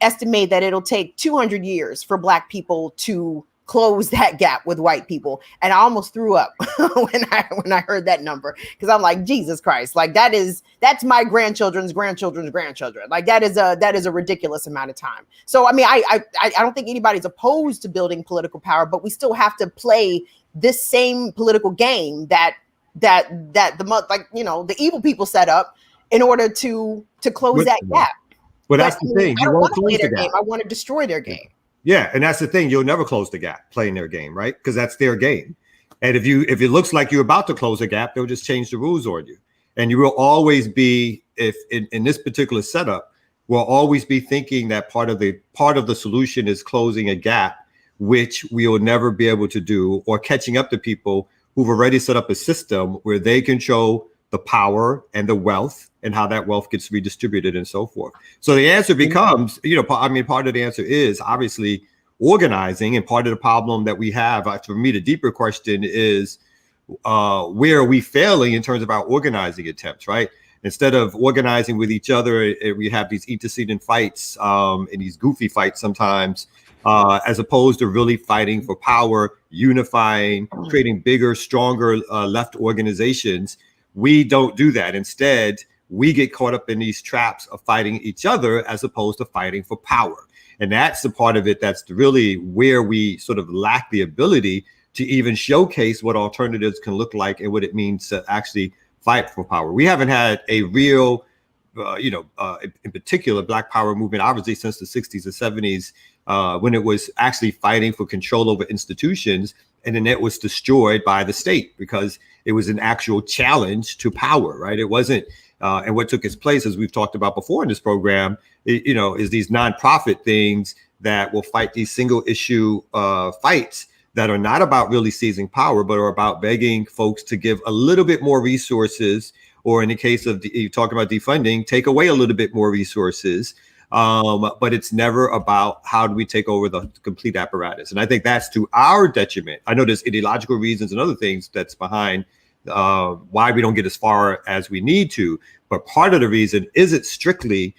I: estimate that it'll take 200 years for Black people to close that gap with white people. And I almost threw up when I heard that number, because I'm like, Jesus Christ, like that's my grandchildren's grandchildren's grandchildren. Like that is a ridiculous amount of time. So I mean, I don't think anybody's opposed to building political power, but we still have to play this same political game that the evil people set up in order to close that gap.
F: Well, that's the thing. You won't close the gap.
I: I want to destroy their game.
F: Yeah, and that's the thing. You'll never close the gap playing their game, right? Because that's their game. And if it looks like you're about to close a gap, they'll just change the rules on you. And you will always be, if in this particular setup, we'll always be thinking that part of the solution is closing a gap, which we will never be able to do, or catching up to people who've already set up a system where they control the power and the wealth and how that wealth gets redistributed and so forth. So the answer becomes, part of the answer is obviously organizing. And part of the problem that we have, for me, the deeper question is, where are we failing in terms of our organizing attempts, right? Instead of organizing with each other, we have these antecedent fights and these goofy fights sometimes, as opposed to really fighting for power, unifying, creating bigger, stronger left organizations. We don't do that. Instead, we get caught up in these traps of fighting each other as opposed to fighting for power. And that's the part of it that's really where we sort of lack the ability to even showcase what alternatives can look like and what it means to actually fight for power. We haven't had a real, in particular, Black Power movement, obviously since the 60s and 70s, when it was actually fighting for control over institutions. And then it was destroyed by the state because it was an actual challenge to power, right? It wasn't, and what took its place, as we've talked about before in this program, is these nonprofit things that will fight these single issue fights that are not about really seizing power, but are about begging folks to give a little bit more resources, or in the case of you talk about defunding, take away a little bit more resources. But it's never about how do we take over the complete apparatus. And I think that's to our detriment. I know there's ideological reasons and other things that's behind why we don't get as far as we need to. But part of the reason isn't strictly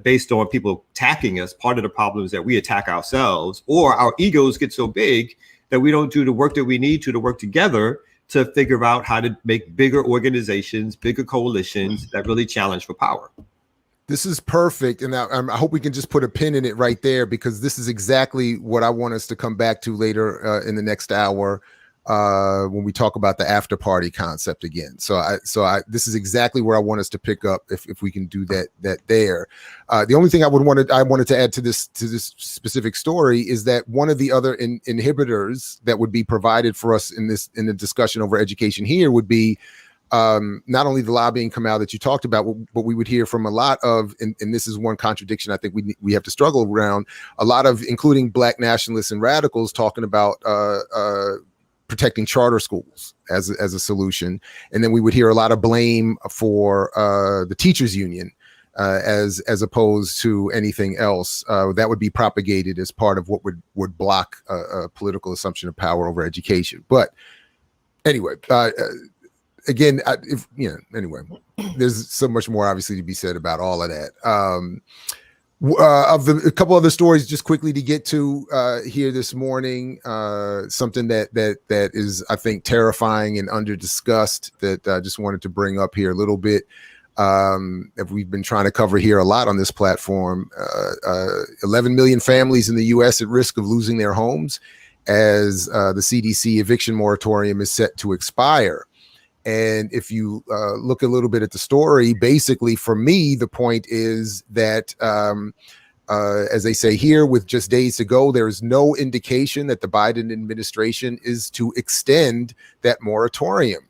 F: based on people attacking us. Part of the problem is that we attack ourselves, or our egos get so big that we don't do the work that we need to work together to figure out how to make bigger organizations, bigger coalitions that really challenge for power.
D: This is perfect. And I hope we can just put a pin in it right there, because this is exactly what I want us to come back to later in the next hour when we talk about the after party concept again. So this is exactly where I want us to pick up if we can do that there. The only thing I wanted to add to this specific story is that one of the other inhibitors that would be provided for us in the discussion over education here would be not only the lobbying canal that you talked about, but we would hear from a lot of, and this is one contradiction I think we have to struggle around, a lot of, including Black nationalists and radicals, talking about protecting charter schools as a solution. And then we would hear a lot of blame for the teachers union as opposed to anything else that would be propagated as part of what would block a political assumption of power over education. But anyway, again, anyway, there's so much more obviously to be said about all of that. A couple other stories just quickly to get to here this morning, something that is, I think, terrifying and under discussed that I just wanted to bring up here a little bit. That we've been trying to cover here a lot on this platform. 11 million families in the U.S. at risk of losing their homes as the CDC eviction moratorium is set to expire. And if you look a little bit at the story, basically for me, the point is that, as they say here, with just days to go, there is no indication that the Biden administration is to extend that moratorium.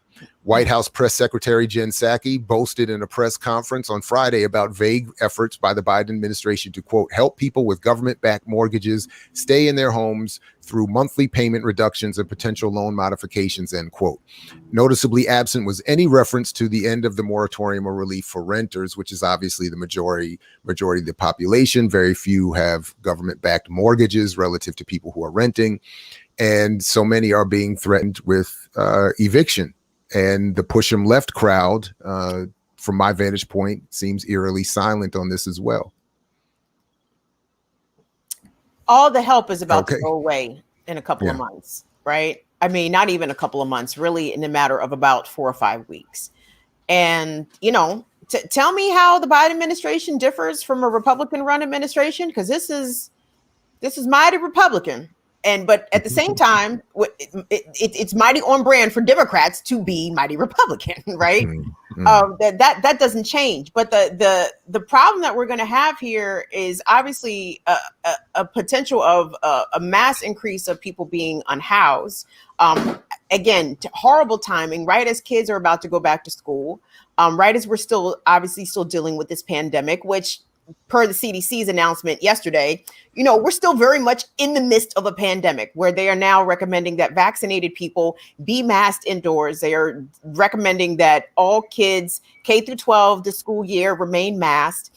D: White House Press Secretary Jen Psaki boasted in a press conference on Friday about vague efforts by the Biden administration to, quote, help people with government-backed mortgages stay in their homes through monthly payment reductions and potential loan modifications, end quote. Noticeably absent was any reference to the end of the moratorium or relief for renters, which is obviously the majority of the population. Very few have government-backed mortgages relative to people who are renting. And so many are being threatened with eviction. And the push 'em left crowd, from my vantage point, seems eerily silent on this as well.
I: All the help is about to go away in a couple of months, right? I mean, not even a couple of months, really, in a matter of about 4 or 5 weeks. And, you know, tell me how the Biden administration differs from a Republican-run administration, because this is mighty Republican. But at the same time, it's mighty on brand for Democrats to be mighty Republican, right? That doesn't change. But the problem that we're going to have here is obviously a potential of a mass increase of people being unhoused. Again, horrible timing, right as kids are about to go back to school, right as we're still dealing with this pandemic, which, per the CDC's announcement yesterday, you know, we're still very much in the midst of a pandemic where they are now recommending that vaccinated people be masked indoors. They are recommending that all kids K through 12 this school year remain masked.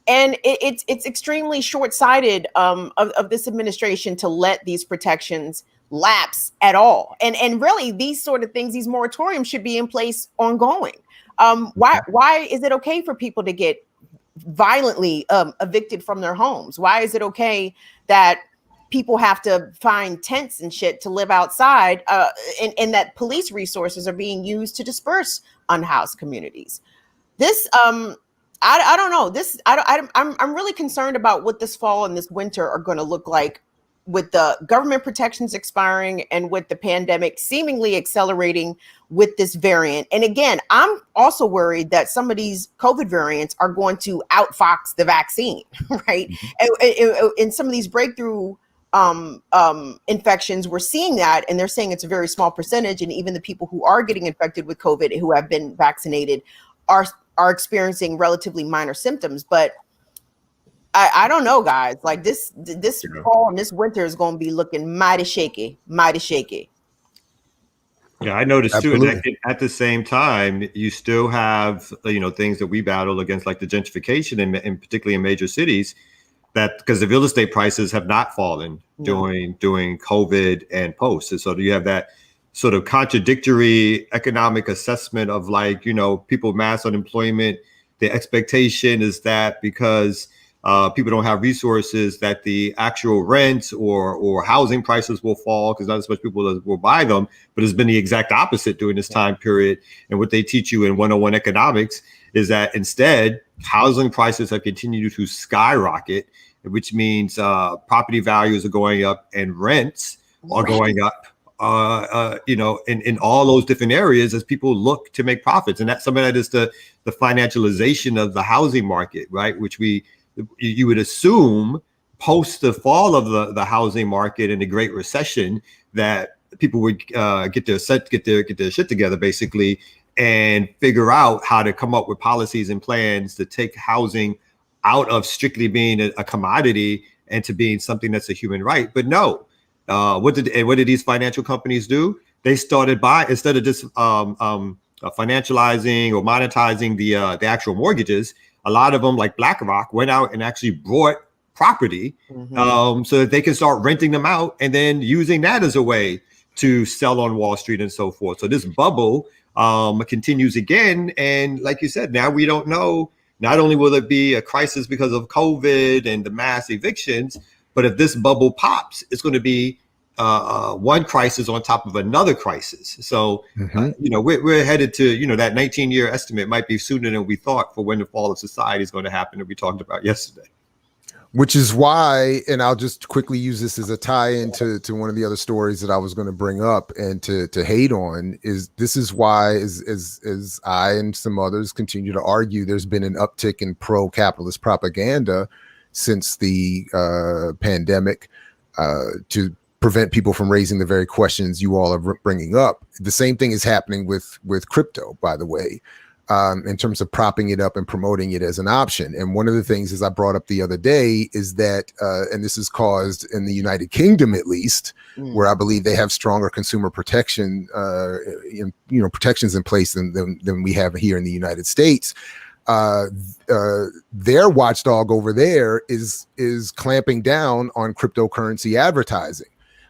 I: And it's extremely short-sighted of this administration to let these protections lapse at all. And really, these sort of things, these moratoriums should be in place ongoing. Why is it okay for people to get violently evicted from their homes? Why is it okay that people have to find tents and shit to live outside, and that police resources are being used to disperse unhoused communities? This I don't know. I'm really concerned about what this fall and this winter are going to look like, with the government protections expiring and with the pandemic seemingly accelerating with this variant. And again, I'm also worried that some of these COVID variants are going to outfox the vaccine, right? And some of these breakthrough infections, we're seeing that, and they're saying it's a very small percentage. And even the people who are getting infected with COVID who have been vaccinated are experiencing relatively minor symptoms. But I don't know, guys. Like this fall and this winter is going to be looking mighty shaky.
F: Yeah, I noticed too. At the same time, you still have, you know, things that we battle against, like the gentrification, and particularly in major cities, that because the real estate prices have not fallen during COVID and post. And so you have that sort of contradictory economic assessment of, like, you know, people with mass unemployment. The expectation is that because people don't have resources, that the actual rent or housing prices will fall because not as much people will buy them. But it's been the exact opposite during this time period. And what they teach you in 101 economics is that instead, housing prices have continued to skyrocket, which means property values are going up and rents are going up, you know, in all those different areas as people look to make profits. And that's some of that is the financialization of the housing market, right? Which you would assume post the fall of the housing market and the Great Recession that people would get their shit together, basically, and figure out how to come up with policies and plans to take housing out of strictly being a commodity and to being something that's a human right. But no, what did these financial companies do? They started instead of just financializing or monetizing the actual mortgages. A lot of them, like BlackRock, went out and actually bought property so that they can start renting them out and then using that as a way to sell on Wall Street and so forth. So this bubble continues again. And like you said, now we don't know, not only will it be a crisis because of COVID and the mass evictions, but if this bubble pops, it's going to be one crisis on top of another crisis. So, you know, we're headed to, you know, that 19-year estimate might be sooner than we thought for when the fall of society is going to happen that we talked about yesterday.
D: Which is why, and I'll just quickly use this as a tie-in to one of the other stories that I was going to bring up and to hate on, is this is why, as I and some others continue to argue, there's been an uptick in pro-capitalist propaganda since the pandemic to prevent people from raising the very questions you all are bringing up. The same thing is happening with crypto, by the way, in terms of propping it up and promoting it as an option. And one of the things, as I brought up the other day, is that, and this is caused in the United Kingdom, at least, where I believe they have stronger consumer protection, protections in place than we have here in the United States. Their watchdog over there is clamping down on cryptocurrency advertising.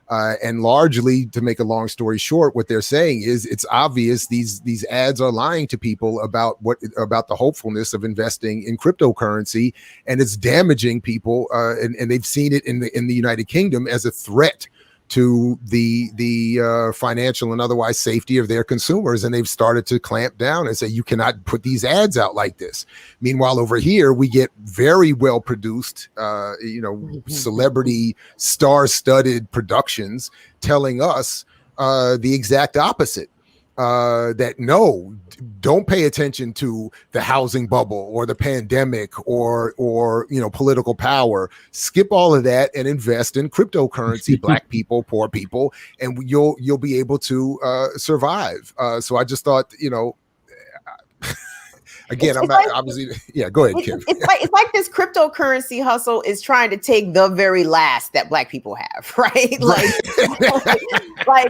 D: And largely, to make a long story short, what they're saying is it's obvious these ads are lying to people about the hopefulness of investing in cryptocurrency, and it's damaging people. And they've seen it in the United Kingdom as a threat to the financial and otherwise safety of their consumers, and they've started to clamp down and say you cannot put these ads out like this. Meanwhile, over here we get very well produced, celebrity star-studded productions telling us the exact opposite. That no, don't pay attention to the housing bubble or the pandemic or political power. Skip all of that and invest in cryptocurrency, Black people, poor people, and you'll be able to survive. So I just thought, again, I'm not obviously. Yeah, go ahead, Kim.
I: It's like this cryptocurrency hustle is trying to take the very last that Black people have, right? Like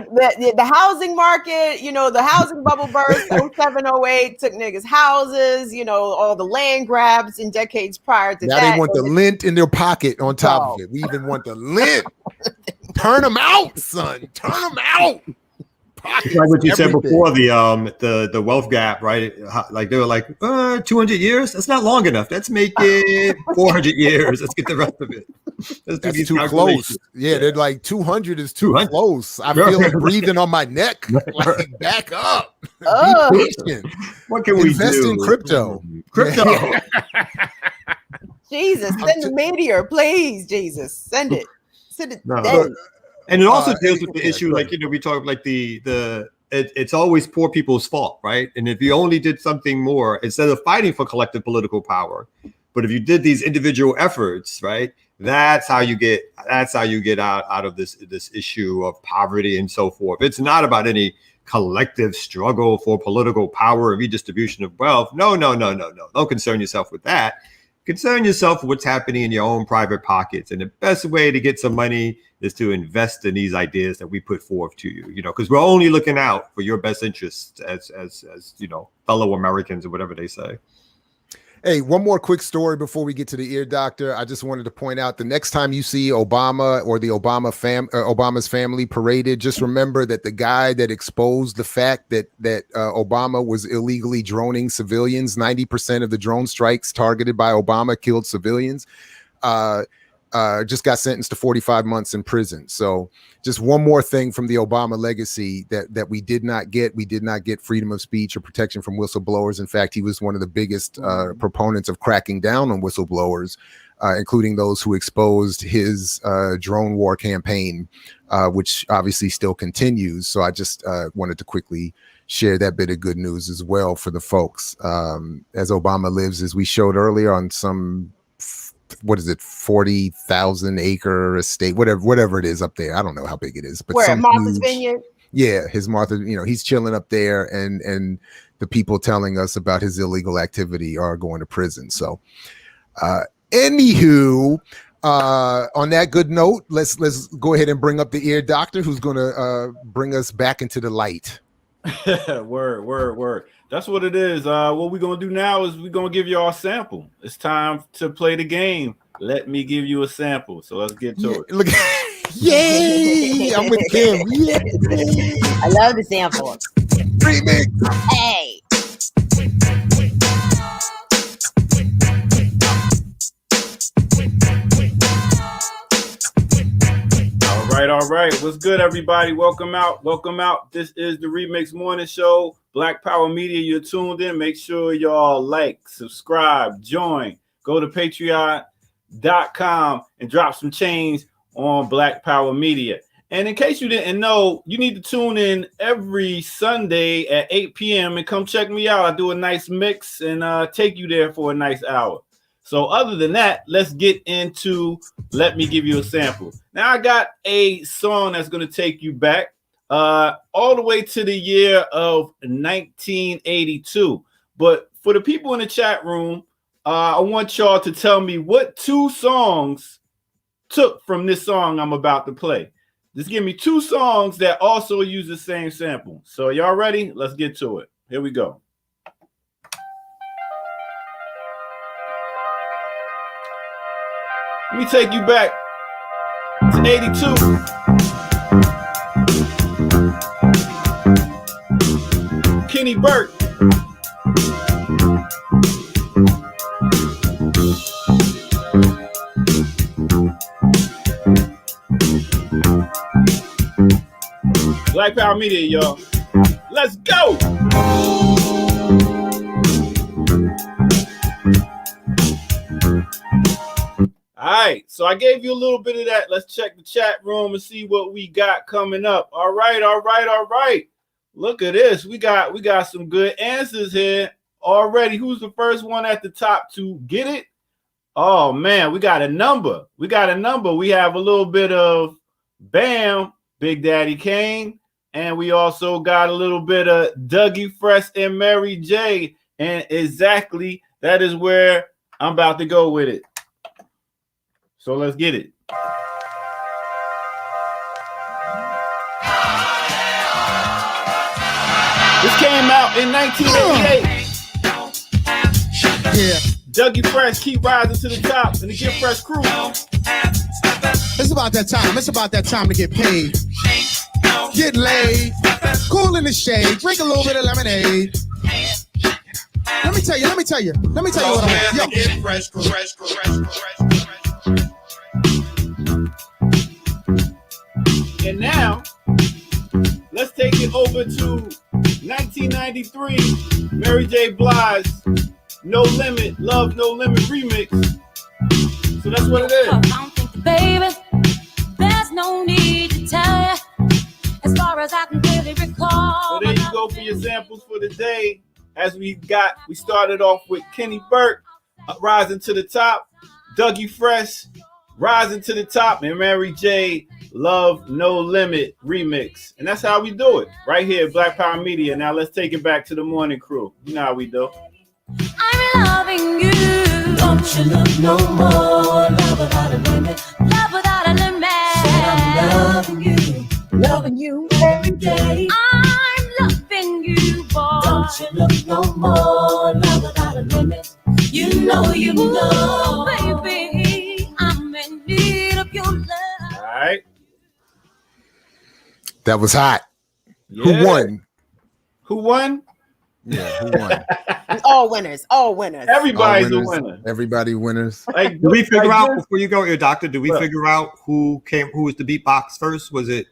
I: the housing market, the housing bubble burst, 07, 08, took niggas' houses, all the land grabs in decades prior to
D: now
I: that.
D: Now they want the lint in their pocket on top of it. We even want the lint. Turn them out, son. Turn them out.
F: Like what you said before, the wealth gap, right? Like they were like 200 years. That's not long enough. Let's make it 400 years. Let's get the rest of it.
D: That's too close. Yeah, they're like 200 is too close. I feel it breathing on my neck. Like, back up. Be patient.
F: What can we
D: invest
F: do?
D: In crypto?
I: Jesus, send the meteor, please. Jesus, send it. Send it.
F: No. And it also deals with the issue, like, we talk like it's always poor people's fault, right? And if you only did something more, instead of fighting for collective political power, but if you did these individual efforts, right, that's how you get out of this issue of poverty and so forth. It's not about any collective struggle for political power or redistribution of wealth. No. Don't concern yourself with that. Concern yourself with what's happening in your own private pockets. And the best way to get some money is to invest in these ideas that we put forth to you, because we're only looking out for your best interests as fellow Americans or whatever they say.
D: Hey, one more quick story before we get to the ear doctor. I just wanted to point out the next time you see Obama or the Obama's family paraded, just remember that the guy that exposed the fact that Obama was illegally droning civilians, 90% of the drone strikes targeted by Obama killed civilians, just got sentenced to 45 months in prison. So just one more thing from the Obama legacy that we did not get. We did not get freedom of speech or protection from whistleblowers. In fact, he was one of the biggest proponents of cracking down on whistleblowers, including those who exposed his drone war campaign, which obviously still continues. So I just wanted to quickly share that bit of good news as well for the folks. As Obama lives, as we showed earlier, on some 40,000 acre estate, whatever it is up there. I don't know how big it is, but
I: where Martha's Vineyard.
D: Yeah, his Martha, he's chilling up there, and the people telling us about his illegal activity are going to prison. So, anywho, on that good note, let's go ahead and bring up the ear doctor, who's going to bring us back into the light.
A: Word. That's what it is. What we're gonna do now is we're gonna give y'all a sample. It's time to play the game. Let me give you a sample. So let's get to it.
D: Look, yay! I'm with Kim. Yay.
I: I love the sample.
D: Remix.
I: Hey.
A: All right. What's good, everybody? Welcome out. This is the Remix Morning Show. Black Power Media, you're tuned in. Make sure y'all like, subscribe, join. Go to patreon.com and drop some change on Black Power Media. And in case you didn't know, you need to tune in every Sunday at 8 p.m. and come check me out. I do a nice mix and take you there for a nice hour. So other than that, let's get into Let Me Give You a Sample. Now I got a song that's going to take you back all the way to the year of 1982. But for the people in the chat room, I want y'all to tell me what 2 songs took from this song I'm about to play. Just give me 2 songs that also use the same sample. So y'all ready? Let's get to it. Here we go. Let me take you back to 82. Kenny Burke. Black Power Media, y'all. Let's go. All right, so I gave you a little bit of that. Let's check the chat room and see what we got coming up. All right. Look at this. We got some good answers here already. Who's the first one at the top to get it? Oh man, we got a number. We have a little bit of Bam, Big Daddy Kane, and we also got a little bit of Dougie Fresh and Mary J. And exactly that is where I'm about to go with it. So let's get it. This came out in 1988.
B: Yeah.
A: Dougie Fresh, Keep Rising to the Top, and the Get Fresh crew.
B: It's about that time. It's about that time to get paid. Get laid. Cool in the shade. Drink a little bit of lemonade. Let me tell you what I want. Yo. Get fresh.
A: And now, let's take it over to 1993. Mary J. Blige, No Limit, Love No Limit remix. So that's what it is.
J: I don't think, baby, there's no need to tell you. As far as I can clearly recall.
A: So there you go for your samples for the day. As we started off with Kenny Burke, Rising to the Top, Dougie Fresh, Rising to the Top, and Mary J. Love No Limit remix. And that's how we do it right here, Black Power Media. Now let's take it back to the morning crew. You know how we do.
J: I'm loving you. Don't you look no more. Love without a limit. Love without a limit. I'm loving you every day. I'm loving you, boy. Don't you look no more. Love without a limit. You know, baby, I'm in need of your love.
A: All right.
D: That was hot.
A: Yeah.
D: Who won?
A: Who won?
D: Yeah, who won?
I: All winners.
A: Everybody's
D: All
A: a
D: winners.
A: winner.
D: Everybody winners.
A: Like,
F: Did we figure out
A: this?
F: before you go here, Doctor? Did we figure out who was the beatbox first? Was it?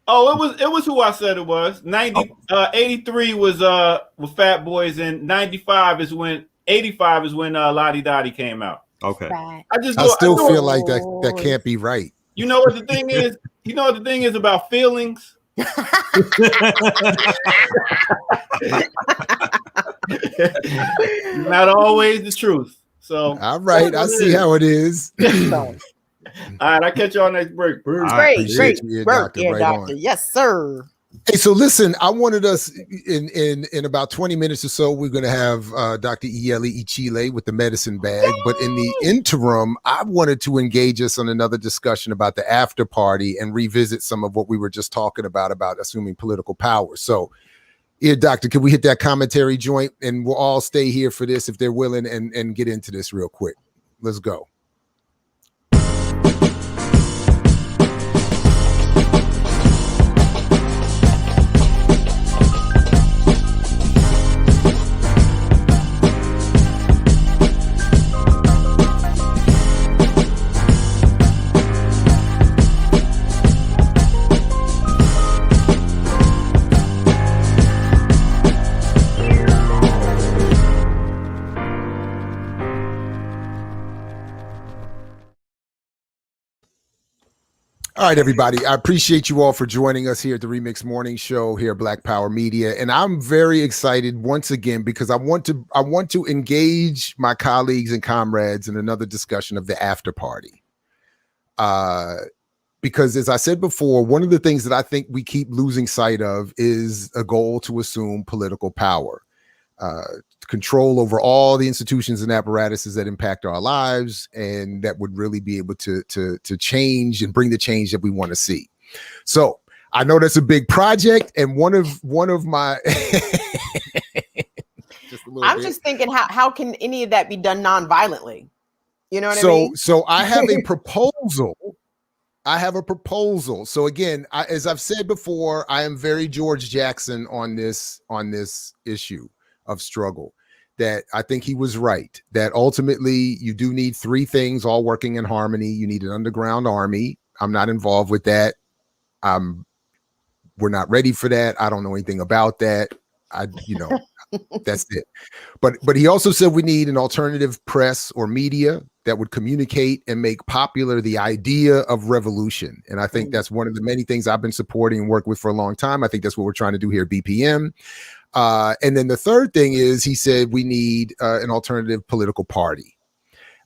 A: Oh, it was who I said it was. 83 was with Fat Boys, and 85 is when Lottie Dottie came out.
F: Okay.
I: Right.
D: I still feel like that can't be right.
A: You know what the thing is? You know what the thing is about feelings? Not always the truth. So
D: all right, I see how it is.
A: All right, I'll catch y'all next break.
I: Great work,
D: Doctor.
I: Yes, sir.
D: Hey, so listen, I wanted us in about 20 minutes or so, we're going to have Dr. Iyeli Ichile with the medicine bag. But in the interim, I wanted to engage us on another discussion about the after party and revisit some of what we were just talking about assuming political power. So, Doctor, can we hit that commentary joint? And we'll all stay here for this if they're willing and get into this real quick. Let's go. All right, everybody. I appreciate you all for joining us here at the Remix Morning Show here at Black Power Media, and I'm very excited once again because I want to engage my colleagues and comrades in another discussion of the after party. Because as I said before, one of the things that I think we keep losing sight of is a goal to assume political power, control over all the institutions and apparatuses that impact our lives, and that would really be able to change and bring the change that we want to see. So I know that's a big project, and one of my
I: just thinking, how can any of that be done non-violently? You know what I mean?
D: So I have a proposal. So again, as I've said before, I am very George Jackson on this issue of struggle, that I think he was right, that ultimately you do need three things all working in harmony. You need an underground army. I'm not involved with that. We're not ready for that. I don't know anything about that. That's it. But he also said we need an alternative press or media that would communicate and make popular the idea of revolution. And I think that's one of the many things I've been supporting and work with for a long time. I think that's what we're trying to do here at BPM. And then the third thing is, he said we need an alternative political party.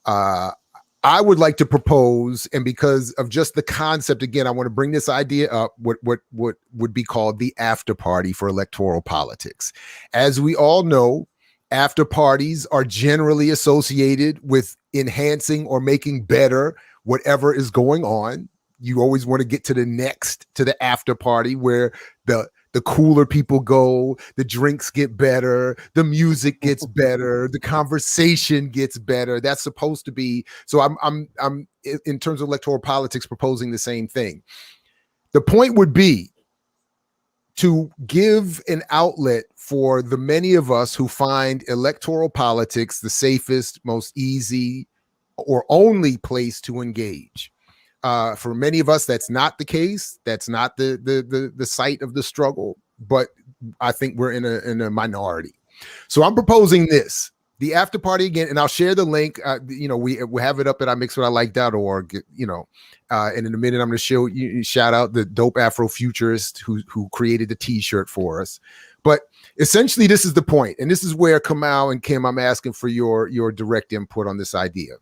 D: I would like to propose, and because of just the concept, again, I want to bring this idea up, what would be called the after party for electoral politics. As we all know, after parties are generally associated with enhancing or making better whatever is going on. You always want to get to the after party where the cooler people go, the drinks get better, the music gets better, the conversation gets better. That's supposed to be. So I'm in terms of electoral politics proposing the same thing. The point would be to give an outlet for the many of us who find electoral politics the safest, most easy, or only place to engage. For many of us, that's not the case. That's not the site of the struggle. But I think we're in a minority. So I'm proposing this, the after party again, and I'll share the link. We have it up at imixwhatilike.org. And in a minute, I'm going to shout out the dope Afrofuturist who created the T-shirt for us. But essentially, this is the point, and this is where Kamau and Kim, I'm asking for your direct input on this idea.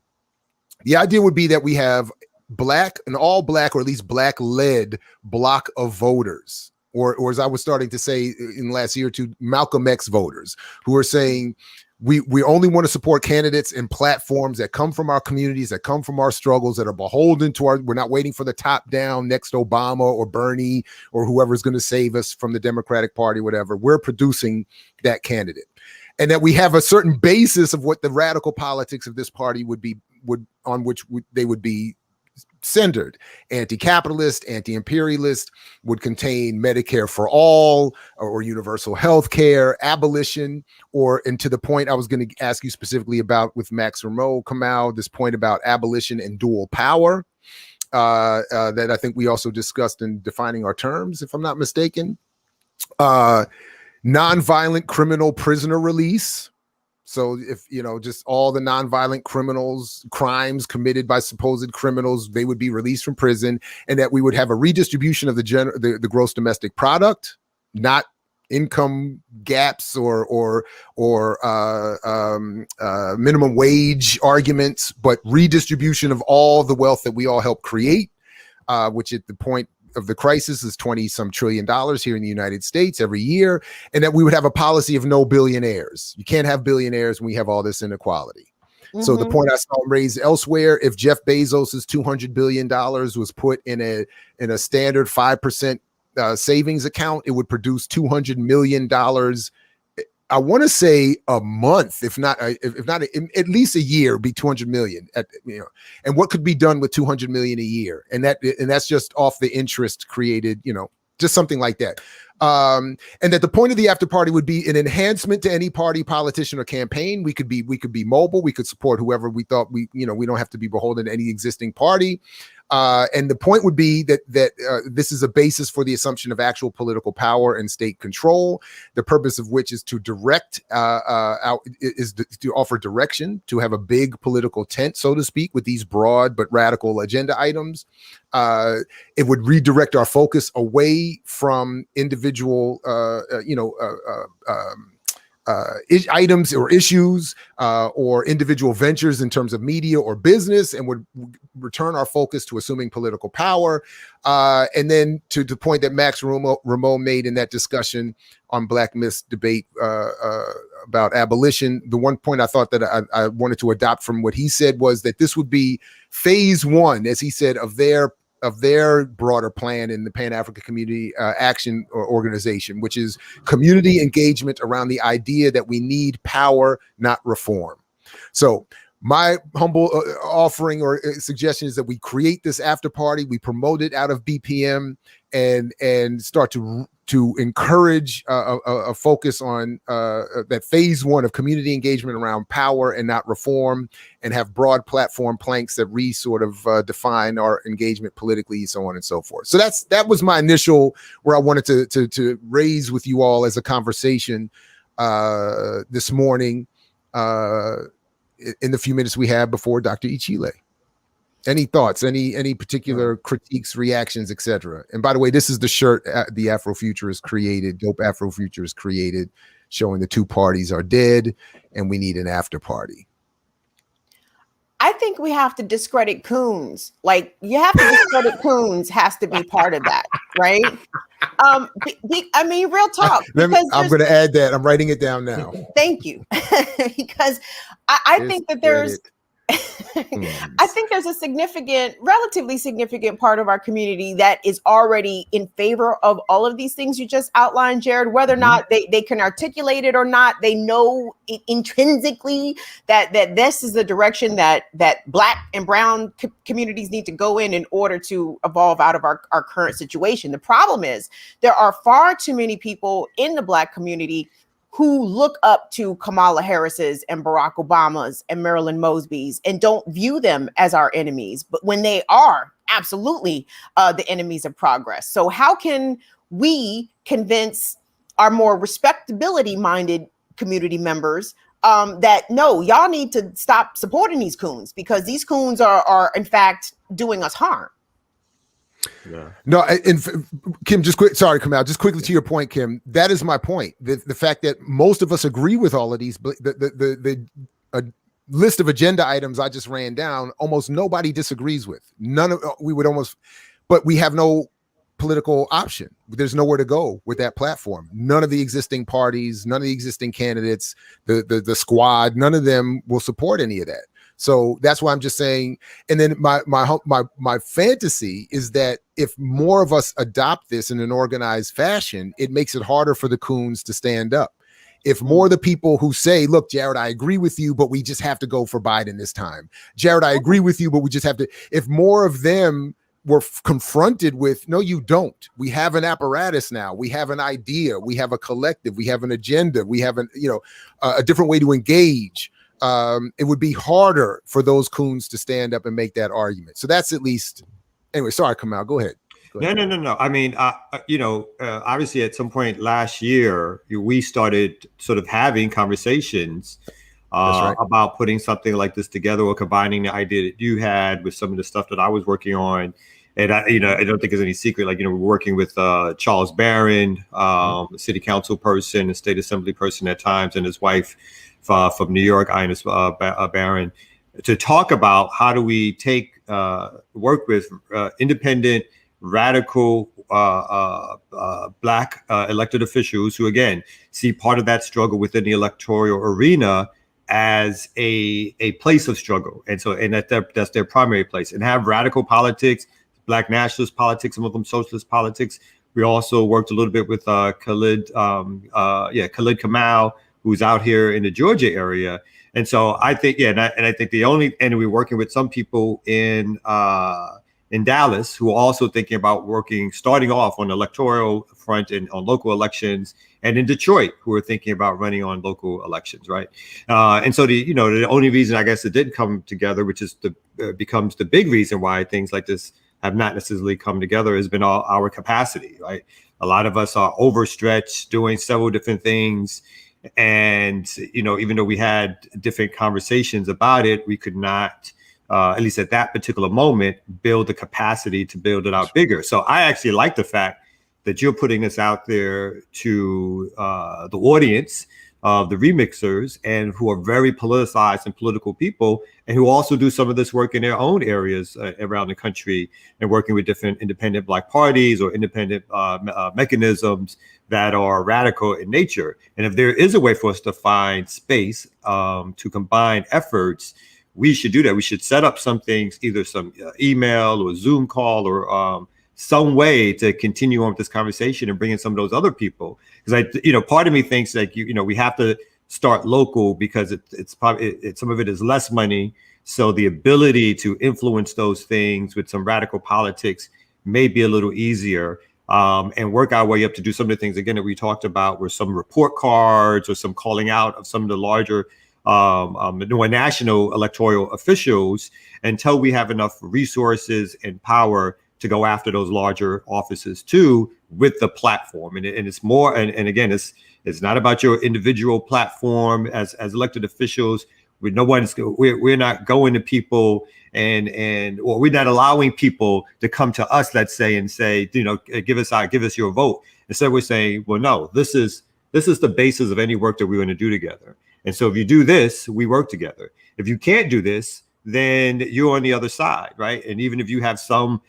D: The idea would be that we have an all black, or at least black led block of voters, or as I was starting to say in the last year or two, Malcolm X voters, who are saying we only want to support candidates and platforms that come from our communities, that come from our struggles, that are beholden to we're not waiting for the top down next Obama or Bernie or whoever's going to save us from the Democratic Party, whatever. We're producing that candidate. And that we have a certain basis of what the radical politics of this party on which they would be centered. Anti-capitalist, anti-imperialist, would contain Medicare for all or universal health care, abolition, and to the point I was going to ask you specifically about with Max Rameau, Kamau, this point about abolition and dual power that I think we also discussed in defining our terms, if I'm not mistaken. Nonviolent criminal prisoner release. So if, just all the nonviolent crimes committed by supposed criminals, they would be released from prison, and that we would have a redistribution of the gross domestic product, not income gaps or minimum wage arguments, but redistribution of all the wealth that we all help create, which at the point of the crisis is $20-some trillion here in the United States every year, and that we would have a policy of no billionaires. You can't have billionaires when we have all this inequality. Mm-hmm. So the point I saw raised elsewhere, if Jeff Bezos's $200 billion was put in a standard 5% savings account, it would produce $200 million. I want to say a month, if not at least a year, be 200 million. And what could be done with 200 million a year? And that's just off the interest created, just something like that. And that the point of the after party would be an enhancement to any party, politician, or campaign. We could be mobile. We could support whoever we thought we don't have to be beholden to any existing party. And the point would be that this is a basis for the assumption of actual political power and state control, the purpose of which is to direct, to offer direction, to have a big political tent, so to speak, with these broad but radical agenda items. It would redirect our focus away from individual, items or issues or individual ventures in terms of media or business, and would return our focus to assuming political power. And then to the point that Max Rameau made in that discussion on Black Myths debate about abolition, the one point I thought that I wanted to adopt from what he said was that this would be phase one, as he said, of their broader plan in the Pan-African Community Action Organization, which is community engagement around the idea that we need power, not reform. So my humble offering or suggestion is that we create this after party, we promote it out of BPM, and start to encourage a focus on that phase one of community engagement around power and not reform, and have broad platform planks that sort of define our engagement politically, so on and so forth. So that was my initial where I wanted to raise with you all as a conversation this morning in the few minutes we have before Dr. Ichile. Any thoughts, any particular critiques, reactions, etc.? And by the way, this is the shirt the Afrofuturist created, Dope Afrofuturist created, showing the two parties are dead and we need an after party.
I: I think we have to discredit Coons. Like, you have to discredit Coons has to be part of that, right? I mean, real talk.
D: I'm going to add that. I'm writing it down now.
I: Thank you. Because I think that there's I think there's a relatively significant part of our community that is already in favor of all of these things you just outlined, Jared, whether or not they can articulate it or not. They know intrinsically that this is the direction that Black and brown communities need to go in order to evolve out of our current situation. The problem is there are far too many people in the Black community who look up to Kamala Harris's and Barack Obama's and Marilyn Mosby's and don't view them as our enemies, but when they are absolutely the enemies of progress. So how can we convince our more respectability-minded community members that no, y'all need to stop supporting these coons, because these coons are in fact doing us harm?
D: Yeah. No, and Kim, sorry, Kamal, just quickly to your point, Kim, that is my point. The fact that most of us agree with all of these, the list of agenda items I just ran down, almost nobody disagrees with. But we have no political option. There's nowhere to go with that platform. None of the existing parties, none of the existing candidates, the squad, none of them will support any of that. So that's why I'm just saying. And then my fantasy is that if more of us adopt this in an organized fashion, it makes it harder for the coons to stand up. If more of the people who say, look, Jared, I agree with you, but we just have to go for Biden this time. Jared, I agree with you, but we just have to. If more of them were confronted with, no, you don't. We have an apparatus now. We have an idea. We have a collective. We have an agenda. We have a different way to engage. It would be harder for those coons to stand up and make that argument. So that's at least, anyway, sorry, Kamal, go ahead.
F: No. I mean, obviously at some point last year, we started sort of having conversations about putting something like this together, or combining the idea that you had with some of the stuff that I was working on. And I don't think it's any secret, we're working with Charles Barron, a city council person, a state assembly person at times, and his wife from New York, Ines Barron, to talk about how do we work with independent, radical Black elected officials who, again, see part of that struggle within the electoral arena as a place of struggle. And that's their primary place, and have radical politics, Black nationalist politics, some of them socialist politics. We also worked a little bit with Khalid Kamal, who's out here in the Georgia area. And so I think, and I think and we're working with some people in in Dallas who are also thinking about starting off on the electoral front and on local elections, and in Detroit who are thinking about running on local elections, right? And so the only reason I guess it didn't come together, which is becomes the big reason why things like this have not necessarily come together, has been our capacity, right? A lot of us are overstretched doing several different things. And, even though we had different conversations about it, we could not, at least at that particular moment, build the capacity to build it out bigger. So I actually like the fact that you're putting this out there to the audience of the remixers, and who are very politicized and political people, and who also do some of this work in their own areas around the country, and working with different independent Black parties or independent mechanisms that are radical in nature. And if there is a way for us to find space to combine efforts, we should do that. We should set up some things, either some email or Zoom call or some way to continue on with this conversation and bring in some of those other people. Because part of me thinks like, we have to start local, because it's probably some of it is less money. So the ability to influence those things with some radical politics may be a little easier, and work our way up to do some of the things, again, that we talked about, where some report cards or some calling out of some of the larger more national electoral officials, until we have enough resources and power to go after those larger offices too, with the platform. And it's more, and again, it's not about your individual platform as elected officials. We're not going to people or we're not allowing people to come to us, let's say, and say, give us your vote. Instead, we're saying, well, no, this is the basis of any work that we're going to do together. And so if you do this, we work together. If you can't do this, then you're on the other side, right? And even if you have some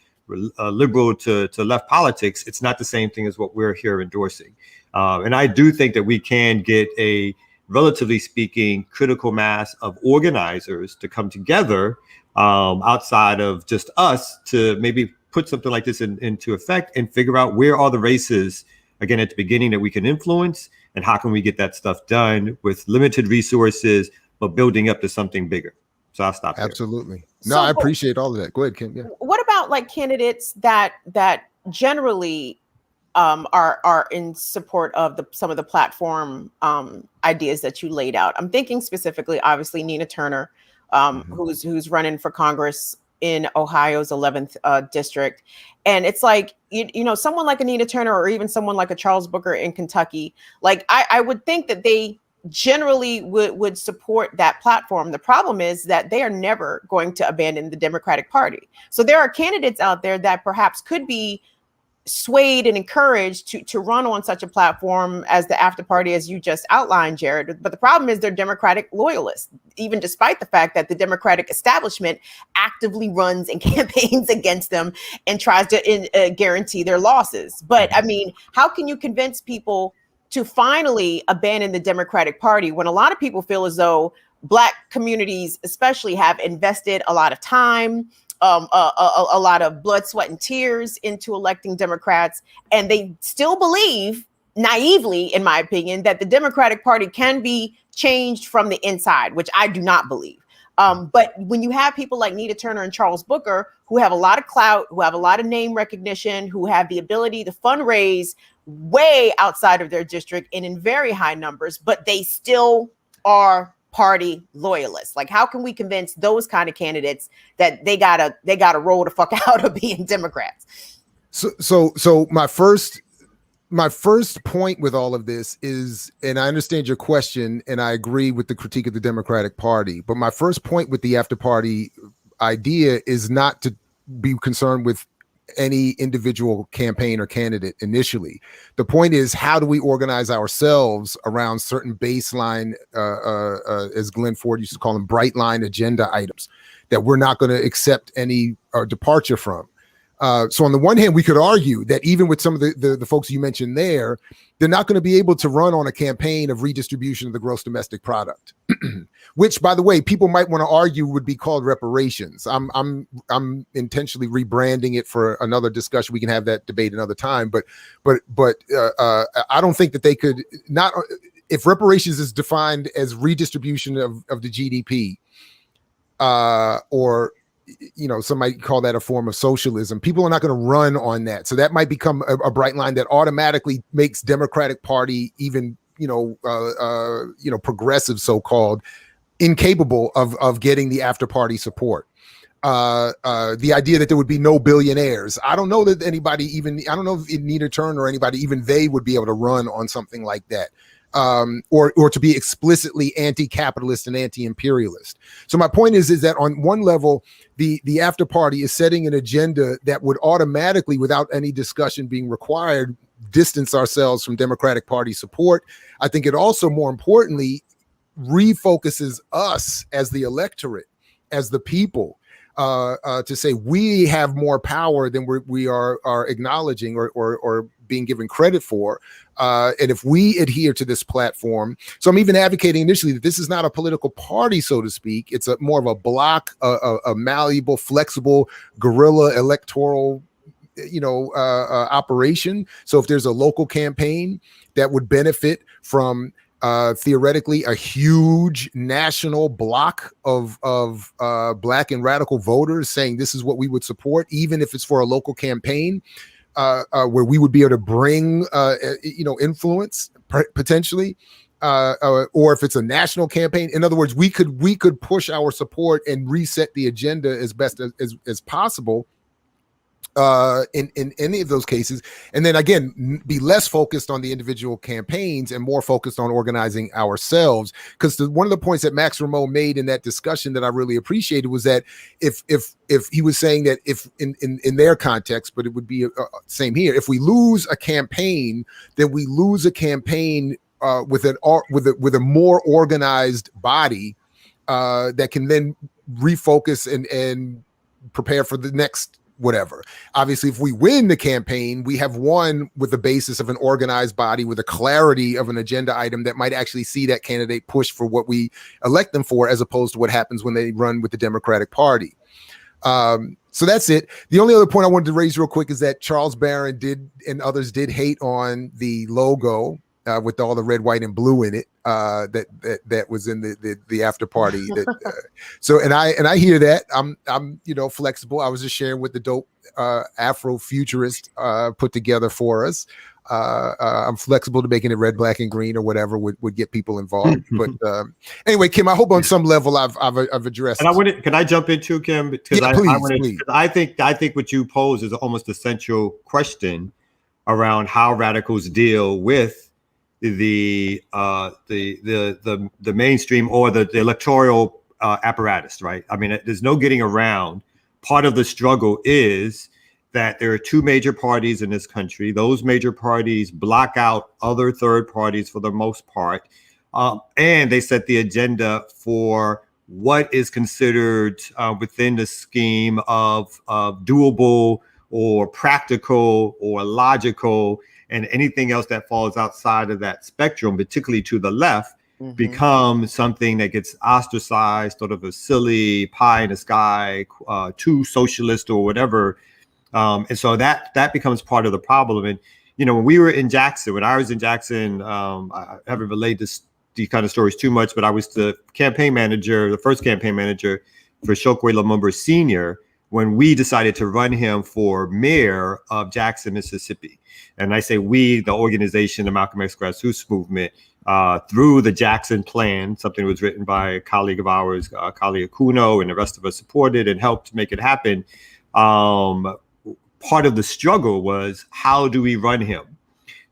F: liberal to left politics, it's not the same thing as what we're here endorsing. And I do think that we can get a, relatively speaking, critical mass of organizers to come together outside of just us, to maybe put something like this into effect and figure out where are the races, again, at the beginning, that we can influence, and how can we get that stuff done with limited resources, but building up to something bigger. So I'll stop there.
D: Absolutely. No, I appreciate all of that. Go ahead, Kim. Yeah.
I: What about like candidates that generally are in support of some of the platform ideas that you laid out? I'm thinking specifically, obviously, Nina Turner, who's running for Congress in Ohio's 11th district. And it's like, someone like a Nina Turner, or even someone like a Charles Booker in Kentucky, like I would think that they generally would support that platform. The problem is that they are never going to abandon the Democratic Party. So there are candidates out there that perhaps could be swayed and encouraged to run on such a platform as the After Party, as you just outlined, Jared. But the problem is they're Democratic loyalists, even despite the fact that the Democratic establishment actively runs and campaigns against them and tries to guarantee their losses. But I mean, how can you convince people to finally abandon the Democratic Party when a lot of people feel as though Black communities especially have invested a lot of time, a lot of blood, sweat, and tears into electing Democrats, and they still believe, naively, in my opinion, that the Democratic Party can be changed from the inside, which I do not believe. But when you have people like Nina Turner and Charles Booker, who have a lot of clout, who have a lot of name recognition, who have the ability to fundraise way outside of their district and in very high numbers, but they still are party loyalists. Like, how can we convince those kind of candidates that they gotta roll the fuck out of being Democrats?
D: So my first point with all of this is, and I understand your question, and I agree with the critique of the Democratic Party, but my first point with the After Party idea is not to be concerned with any individual campaign or candidate initially. The point is, how do we organize ourselves around certain baseline, as Glenn Ford used to call them, bright line agenda items that we're not going to accept any departure from. So on the one hand, we could argue that even with some of the folks you mentioned there, they're not going to be able to run on a campaign of redistribution of the gross domestic product, which, by the way, people might want to argue would be called reparations. I'm intentionally rebranding it for another discussion. We can have that debate another time. But I don't think that they could not, if reparations is defined as redistribution of the GDP, or some might call that a form of socialism. People are not going to run on that. So that might become a bright line that automatically makes Democratic Party even, progressive, so-called, incapable of getting the after party support. The idea that there would be no billionaires. I don't know that anybody I don't know if Nina Turner or anybody, even they would be able to run on something like that. Or to be explicitly anti-capitalist and anti-imperialist. So my point is that on one level, the after party is setting an agenda that would automatically, without any discussion being required, distance ourselves from Democratic Party support. I think it also, more importantly, refocuses us as the electorate, as the people, to say we have more power than we are acknowledging or being given credit for. And if we adhere to this platform, so I'm even advocating initially that this is not a political party, so to speak. It's more of a block, a malleable, flexible, guerrilla electoral, operation. So if there's a local campaign that would benefit from theoretically a huge national block of Black and radical voters saying this is what we would support, even if it's for a local campaign, where we would be able to bring influence potentially, or if it's a national campaign. In other words, we could push our support and reset the agenda as best as possible in any of those cases, and then again be less focused on the individual campaigns and more focused on organizing ourselves. Because one of the points that Max Rameau made in that discussion that I really appreciated was that if he was saying that if in their context, but it would be same here, if we lose a campaign, then we lose a campaign with a more organized body that can then refocus and prepare for the next whatever. Obviously, if we win the campaign, we have won with the basis of an organized body with a clarity of an agenda item that might actually see that candidate push for what we elect them for, as opposed to what happens when they run with the Democratic Party. So that's it. The only other point I wanted to raise real quick is that Charles Barron and others did hate on the logo with all the red, white, and blue in it that was in the after party. So I hear that. I'm flexible. I was just sharing what the dope Afrofuturist put together for us. I'm flexible to making it red, black, and green or whatever would get people involved. But anyway, Kim, I hope on some level I've addressed.
F: And can I jump in too, Kim? Because
D: please.
F: I think what you pose is almost the central question around how radicals deal with the mainstream or the electoral apparatus, right? I mean, there's no getting around. Part of the struggle is that there are two major parties in this country. Those major parties block out other third parties for the most part, and they set the agenda for what is considered within the scheme of doable or practical or logical, and anything else that falls outside of that spectrum, particularly to the left, becomes something that gets ostracized, sort of a silly pie in the sky, too socialist or whatever. And so that becomes part of the problem. And, when I was in Jackson, I haven't relayed these kind of stories too much, but I was the first campaign manager for Chokwe Lumumba Sr. when we decided to run him for mayor of Jackson, Mississippi. And I say we, the organization, the Malcolm X Grassroots Movement, through the Jackson Plan, something that was written by a colleague of ours, Kali Akuno, and the rest of us supported and helped make it happen. Part of the struggle was, how do we run him?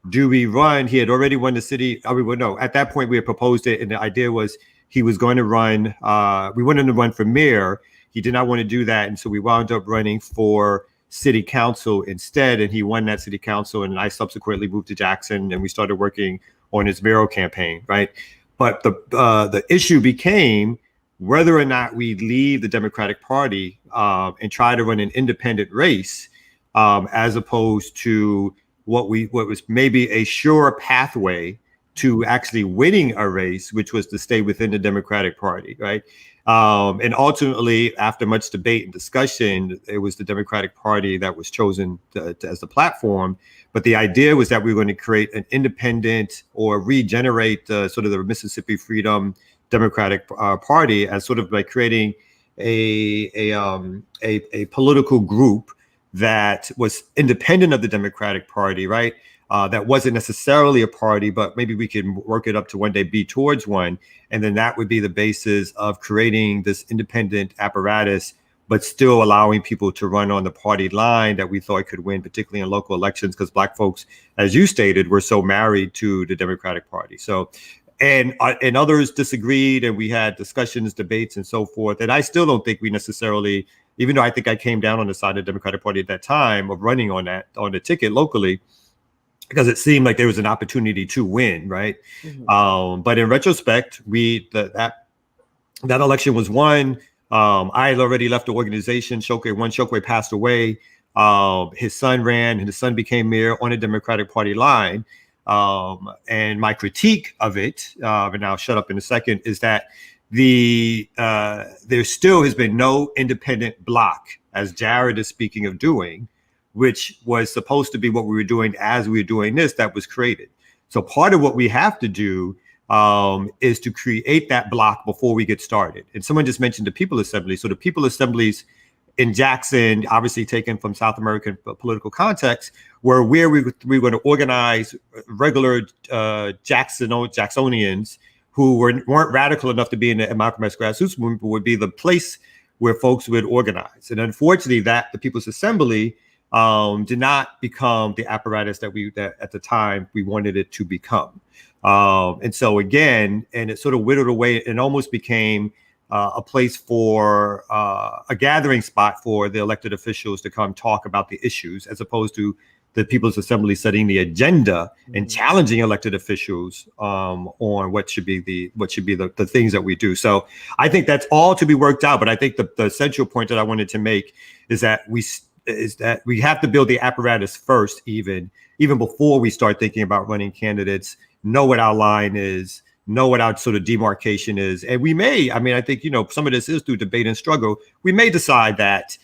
F: Do we run? He had already won the city. At that point, we had proposed it. And the idea was he was going to run. We wanted him to run for mayor. He did not want to do that. And so we wound up running for city council instead. And he won that city council. And I subsequently moved to Jackson and we started working on his mayoral campaign, right? But the issue became whether or not we leave the Democratic Party and try to run an independent race, as opposed to what was maybe a sure pathway to actually winning a race, which was to stay within the Democratic Party, right? And ultimately, after much debate and discussion, it was the Democratic Party that was chosen as the platform. But the idea was that we were going to create an independent or regenerate sort of the Mississippi Freedom Democratic Party as sort of by creating a political group that was independent of the Democratic Party, right? That wasn't necessarily a party, but maybe we can work it up to one day be towards one. And then that would be the basis of creating this independent apparatus, but still allowing people to run on the party line that we thought could win, particularly in local elections, because Black folks, as you stated, were so married to the Democratic Party. So, and others disagreed, and we had discussions, debates, and so forth. And I still don't think we necessarily, even though I think I came down on the side of the Democratic Party at that time of running on the ticket locally, because it seemed like there was an opportunity to win, right? Mm-hmm. But in retrospect, that election was won. I had already left the organization. Chokwe passed away. His son ran, and his son became mayor on the Democratic Party line. And my critique of it, and I'll shut up in a second, is that there still has been no independent bloc, as Jared is speaking of doing, which was supposed to be what we were doing as we were doing this, that was created. So part of what we have to do is to create that block before we get started. And someone just mentioned the People Assembly. So the People Assemblies in Jackson, obviously taken from South American political context, were where we were going to organize regular Jacksonians who weren't radical enough to be in the Malcolm X grassroots movement, but would be the place where folks would organize. And unfortunately, that the People's Assembly did not become the apparatus that at the time we wanted it to become. And so again, and it sort of whittled away and almost became a place for a gathering spot for the elected officials to come talk about the issues, as opposed to the People's Assembly setting the agenda and challenging elected officials on what should be the things that we do. So I think that's all to be worked out. But I think the essential point that I wanted to make is that we have to build the apparatus first, even before we start thinking about running candidates, know what our line is, know what our sort of demarcation is. And we may, I think, some of this is through debate and struggle. We may decide that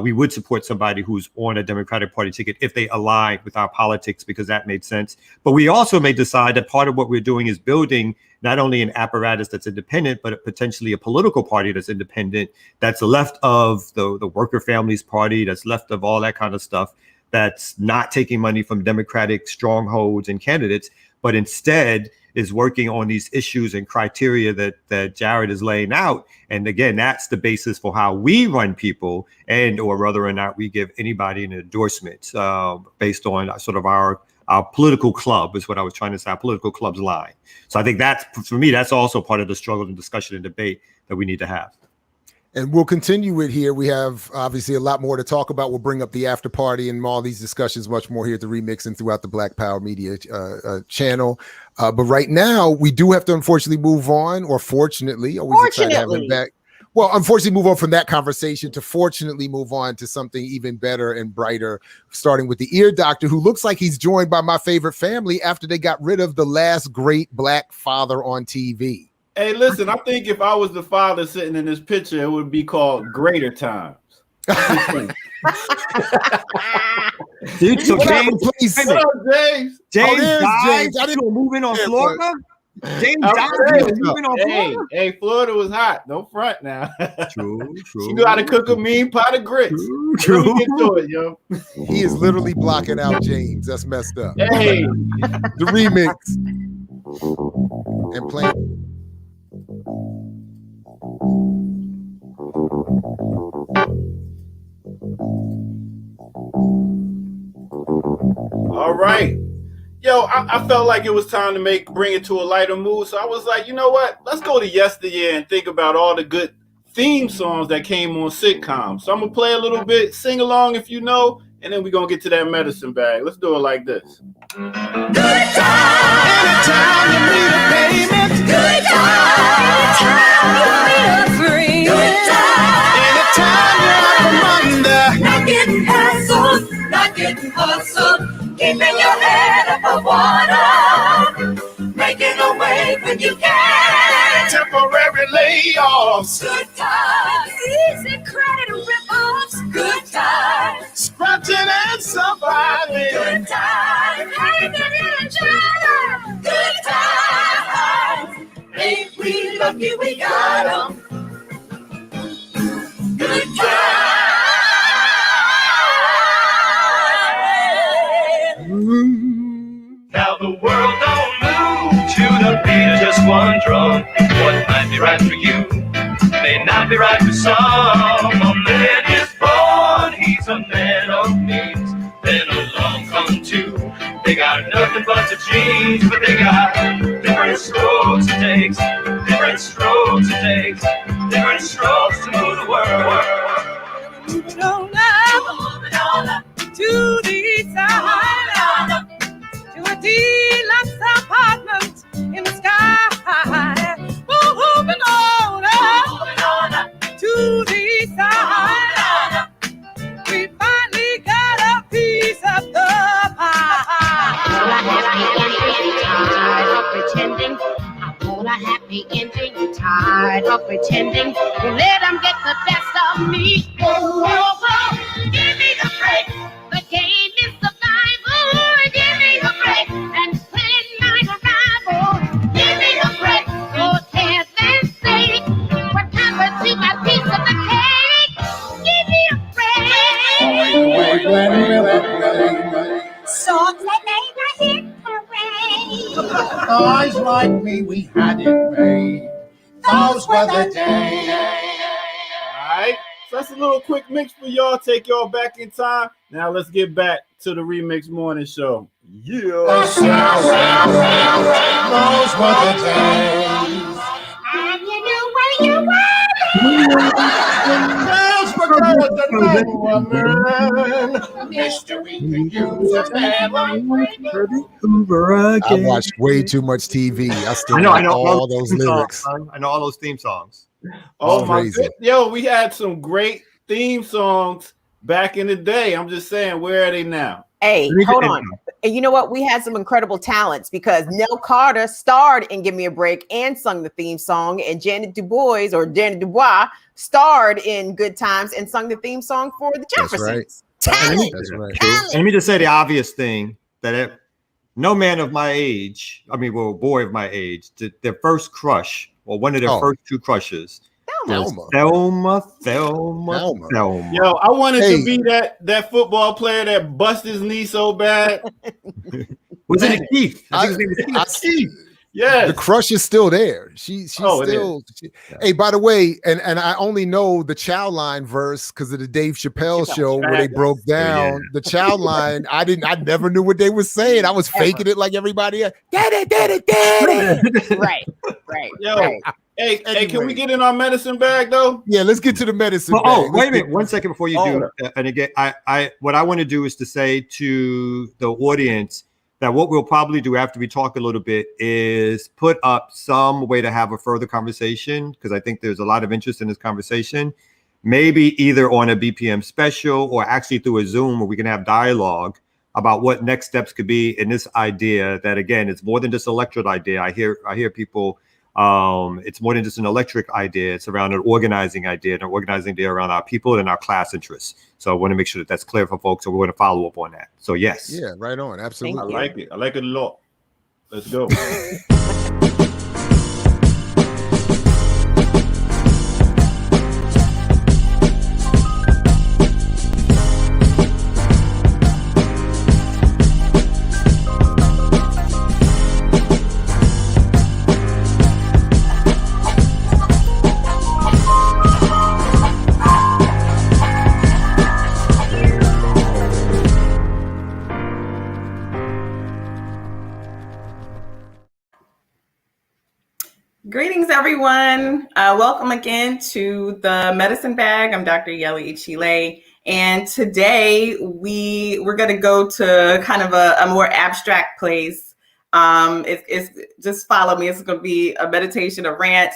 F: we would support somebody who's on a Democratic Party ticket if they align with our politics, because that made sense. But we also may decide that part of what we're doing is building not only an apparatus that's independent, but potentially a political party that's independent, that's left of the Worker Families Party, that's left of all that kind of stuff, that's not taking money from Democratic strongholds and candidates, but instead is working on these issues and criteria that Jared is laying out. And again, that's the basis for how we run people, and or whether or not we give anybody an endorsement based on sort of our political club, is what I was trying to say, our political club's line. So I think for me, that's also part of the struggle and discussion and debate that we need to have.
D: And we'll continue it here. We have obviously a lot more to talk about. We'll bring up the after party and all these discussions much more here at the Remix and throughout the Black Power Media channel. But right now, we do have to unfortunately move on, or fortunately, always excited to have him back. Well, unfortunately, move on from that conversation to fortunately move on to something even better and brighter, starting with the ear doctor, who looks like he's joined by my favorite family after they got rid of the last great Black father on TV.
A: Hey, listen, I think if I was the father sitting in this picture, it would be called Greater Times.
F: Dude, so James,
A: what up, James?
F: James,
D: James.
F: I didn't move in on Florida. James died moving on Florida.
A: Hey, Florida was hot. Don't front now.
F: True.
A: She knew how to cook a mean pot of grits.
F: True.
A: Let me get to it, yo.
D: He is literally blocking out James. That's messed up.
A: Hey,
D: the Remix and playing.
A: All right. Yo, I felt like it was time to bring it to a lighter mood. So I was like, you know what? Let's go to yesteryear and think about all the good theme songs that came on sitcoms. So I'm going to play a little bit, sing along if you know, and then we're going to get to that medicine bag. Let's do it like this.
J: Good time. Anytime you need a payment. Good time. Anytime you need a friend. Good time. Anytime you're up from under. Not getting hassled. Not getting hustled. Keeping your head above water. Making a way when you can.
A: Temporary layoffs.
J: Good times. Easy credit rip-offs. Good times.
A: Scratching and surviving.
J: Good times. Hanging in a job. Good times. Ain't we lucky we got 'em? Now the world don't move to the beat of just one drum. What might be right for you may not be right for some. A man is born, he's a man of means. Then along come two. They got nothing but the genes, but they got different strokes it takes. Different strokes it takes. Different strokes to move the world. Moving on up to the east side. To a deluxe apartment in the sky. Moving on up to the east side. We finally got a piece of the
K: Tired of pretending. I want a happy ending. Tired of pretending. Let them get the best of me. Whoa, whoa, whoa. Give me the break. The game is survival. Give me the break and plan my arrival. Give me the break. For heaven's sake. What happened to my piece of the cake? Give me a break. Songs that made my hit parade.
B: Guys like me, we had it made. Those were the days.
A: All right. So that's a little quick mix for y'all. Take y'all back in time. Now let's get back to the Remix Morning Show. Yeah.
B: Those were the days.
K: And you knew where you were.
B: Those were the woman. Mystery could use a man like
D: I watched way too much TV. I still
F: I know
D: all those
F: theme
D: lyrics.
F: songs, I know all those theme songs.
A: Oh my
D: crazy.
A: God. Yo, we had some great theme songs back in the day. I'm just saying, where are they now?
I: Hey, hold on. And you know what? We had some incredible talents because Nell Carter starred in Give Me a Break and sung the theme song, and Janet Dubois starred in Good Times and sung the theme song for the Jeffersons. Talent.
D: That's right.
F: And let me just say the obvious thing that no man of my age, boy of my age, their first crush or one of their first two crushes. Thelma.
A: Yo, I wanted to be that football player that bust his knee so bad.
F: Was it Keith? I think his name was Keith.
A: Yes.
D: The crush is still there. She's still. Hey, by the way, and I only know the Chow Line verse because of the Dave Chappelle show where they broke down the Chow Line. I never knew what they were saying. I was faking it like everybody else. Daddy.
I: Right.
A: Yo.
I: Right.
A: Hey, can we get in our medicine bag though?
D: Yeah, let's get to the medicine bag.
F: Oh, wait a minute. 1 second before you do. And again, what I want to do is to say to the audience that what we'll probably do after we talk a little bit is put up some way to have a further conversation, because I think there's a lot of interest in this conversation. Maybe either on a BPM special or actually through a Zoom where we can have dialogue about what next steps could be in this idea that, again, it's more than just an electric idea. I hear people, it's more than just an electric idea. It's around an organizing idea, and an organizing idea around our people and our class interests. So I want to make sure that that's clear for folks. So we're going to follow up on that. So yes.
D: Yeah, right on. Absolutely.
A: I like it. I like it a lot. Let's go.
L: Greetings, everyone. Welcome again to the Medicine Bag. I'm Dr. Yeli Ichile, and today we're going to go to kind of a more abstract place. It's just follow me. It's going to be a meditation, a rant.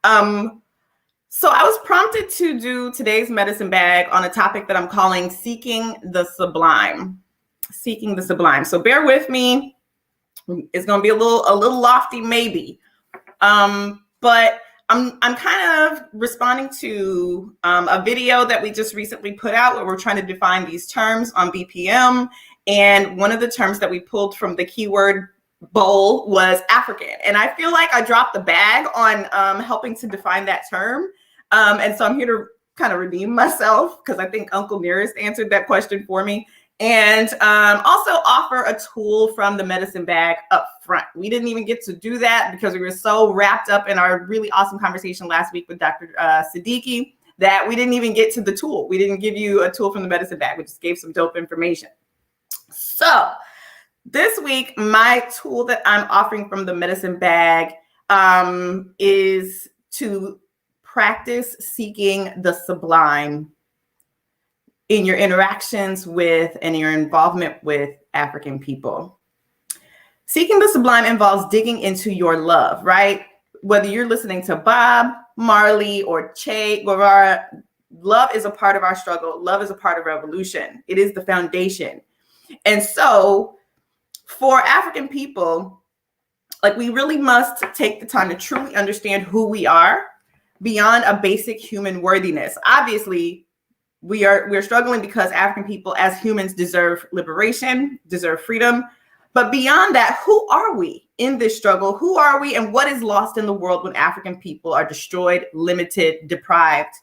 L: So I was prompted to do today's Medicine Bag on a topic that I'm calling Seeking the Sublime. Seeking the Sublime. So bear with me. It's going to be a little lofty, maybe. But I'm kind of responding to a video that we just recently put out where we're trying to define these terms on BPM. And one of the terms that we pulled from the keyword bowl was African. And I feel like I dropped the bag on helping to define that term. And so I'm here to kind of redeem myself because I think Uncle Nearest answered that question for me. And also offer a tool from the medicine bag up front. We didn't even get to do that because we were so wrapped up in our really awesome conversation last week with Dr. Siddiqui that we didn't even get to the tool. We didn't give you a tool from the medicine bag. We just gave some dope information. So this week, my tool that I'm offering from the medicine bag is to practice seeking the sublime in your interactions with and your involvement with African people. Seeking the sublime involves digging into your love, right? Whether you're listening to Bob Marley or Che Guevara, love is a part of our struggle. Love is a part of revolution. It is the foundation. And so for African people, like, we really must take the time to truly understand who we are beyond a basic human worthiness. Obviously, we're struggling because African people as humans deserve liberation, deserve freedom. But beyond that, who are we in this struggle? Who are we, and what is lost in the world when African people are destroyed, limited, deprived?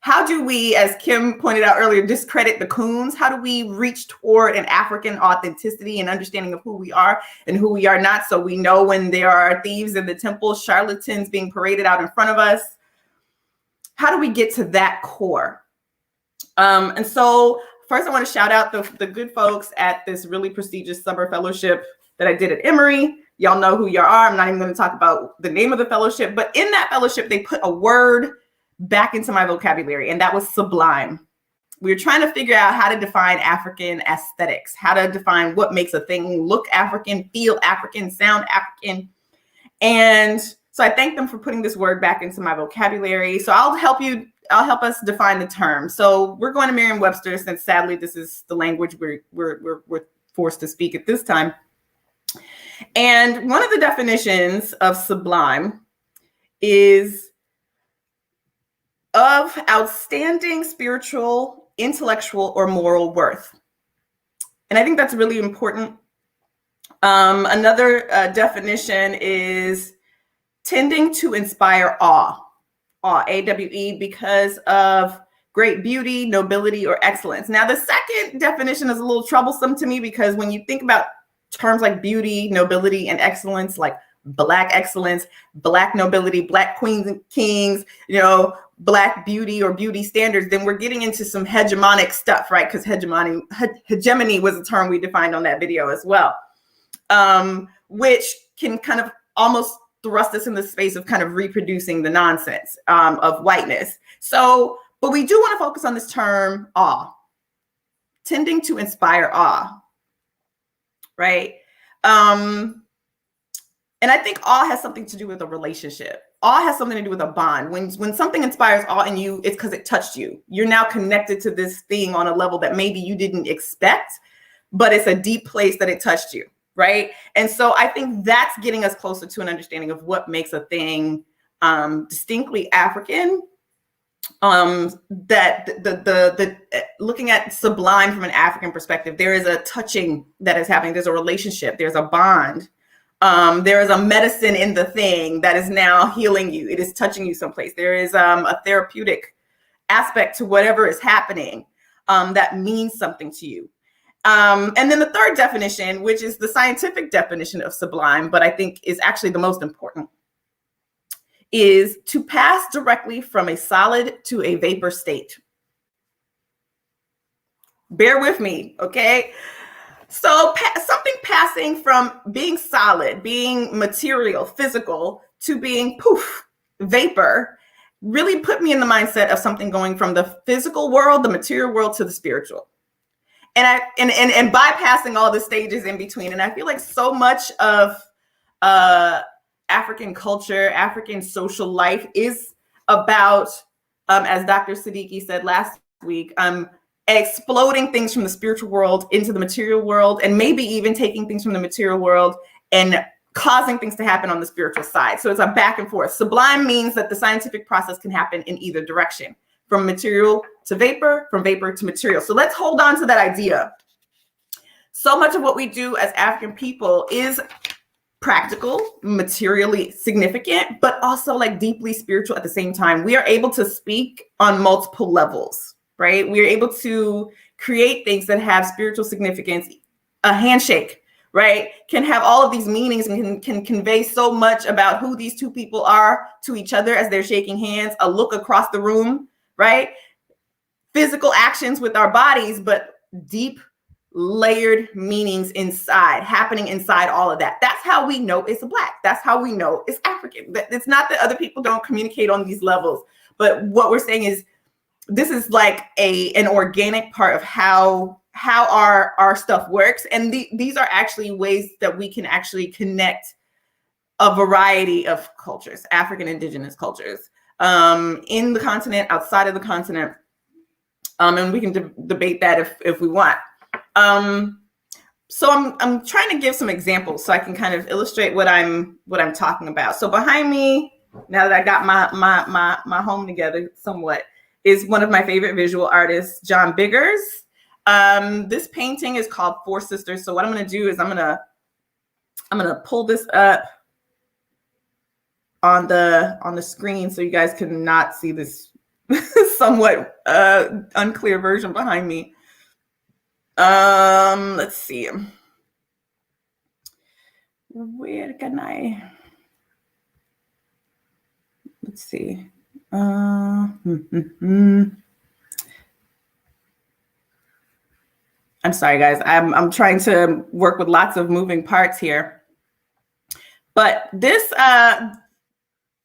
L: How do we, as Kim pointed out earlier, discredit the coons? How do we reach toward an African authenticity and understanding of who we are and who we are not, so we know when there are thieves in the temple, charlatans being paraded out in front of us? How do we get to that core? And so first I want to shout out the good folks at this really prestigious summer fellowship that I did at Emory. Y'all know who you are. I'm not even going to talk about the name of the fellowship, but in that fellowship, they put a word back into my vocabulary, and that was sublime. We were trying to figure out how to define African aesthetics, how to define what makes a thing look African, feel African, sound African. And so I thank them for putting this word back into my vocabulary. So I'll help us define the term. So we're going to Merriam-Webster, since sadly this is the language we're forced to speak at this time. And one of the definitions of sublime is of outstanding spiritual, intellectual, or moral worth. And I think that's really important. Another definition is tending to inspire awe, A-W-E, because of great beauty, nobility, or excellence. Now, the second definition is a little troublesome to me because when you think about terms like beauty, nobility, and excellence, like Black excellence, Black nobility, Black queens and kings, Black beauty or beauty standards, then we're getting into some hegemonic stuff, right? Because hegemony was a term we defined on that video as well, which can kind of almost thrust us in the space of kind of reproducing the nonsense of whiteness. So, but we do want to focus on this term awe, tending to inspire awe, right? And I think awe has something to do with a relationship. Awe has something to do with a bond. When something inspires awe in you, it's because it touched you. You're now connected to this thing on a level that maybe you didn't expect, but it's a deep place that it touched you, right? And so I think that's getting us closer to an understanding of what makes a thing distinctly African. That the looking at sublime from an African perspective, there is a touching that is happening. There's a relationship. There's a bond. There is a medicine in the thing that is now healing you. It is touching you someplace. There is a therapeutic aspect to whatever is happening that means something to you. And then the third definition, which is the scientific definition of sublime, but I think is actually the most important, is to pass directly from a solid to a vapor state. Bear with me, okay? So something passing from being solid, being material, physical, to being poof, vapor, really put me in the mindset of something going from the physical world, the material world, to the spiritual. And bypassing all the stages in between. And I feel like so much of African culture, African social life is about, as Dr. Siddiqui said last week, exploding things from the spiritual world into the material world, and maybe even taking things from the material world and causing things to happen on the spiritual side. So it's a back and forth. Sublime means that the scientific process can happen in either direction, from material to vapor, from vapor to material. So let's hold on to that idea. So much of what we do as African people is practical, materially significant, but also like deeply spiritual at the same time. We are able to speak on multiple levels, right? We are able to create things that have spiritual significance. A handshake, right, can have all of these meanings and can convey so much about who these two people are to each other as they're shaking hands. A look across the room, right? Physical actions with our bodies, but deep layered meanings happening inside all of that. That's how we know it's Black. That's how we know it's African. It's not that other people don't communicate on these levels, but what we're saying is this is like an organic part of how our stuff works. And these are actually ways that we can actually connect a variety of cultures, African indigenous cultures, in the continent, outside of the continent. And we can debate that if we want. So I'm trying to give some examples so I can kind of illustrate what I'm talking about. So behind me, now that I got my home together somewhat, is one of my favorite visual artists, John Biggers. This painting is called Four Sisters. So what I'm going to do is I'm going to pull this up on the screen so you guys can not see this somewhat unclear version behind me. Let's see. Where can I? Let's see. I'm sorry, guys. I'm trying to work with lots of moving parts here. But this,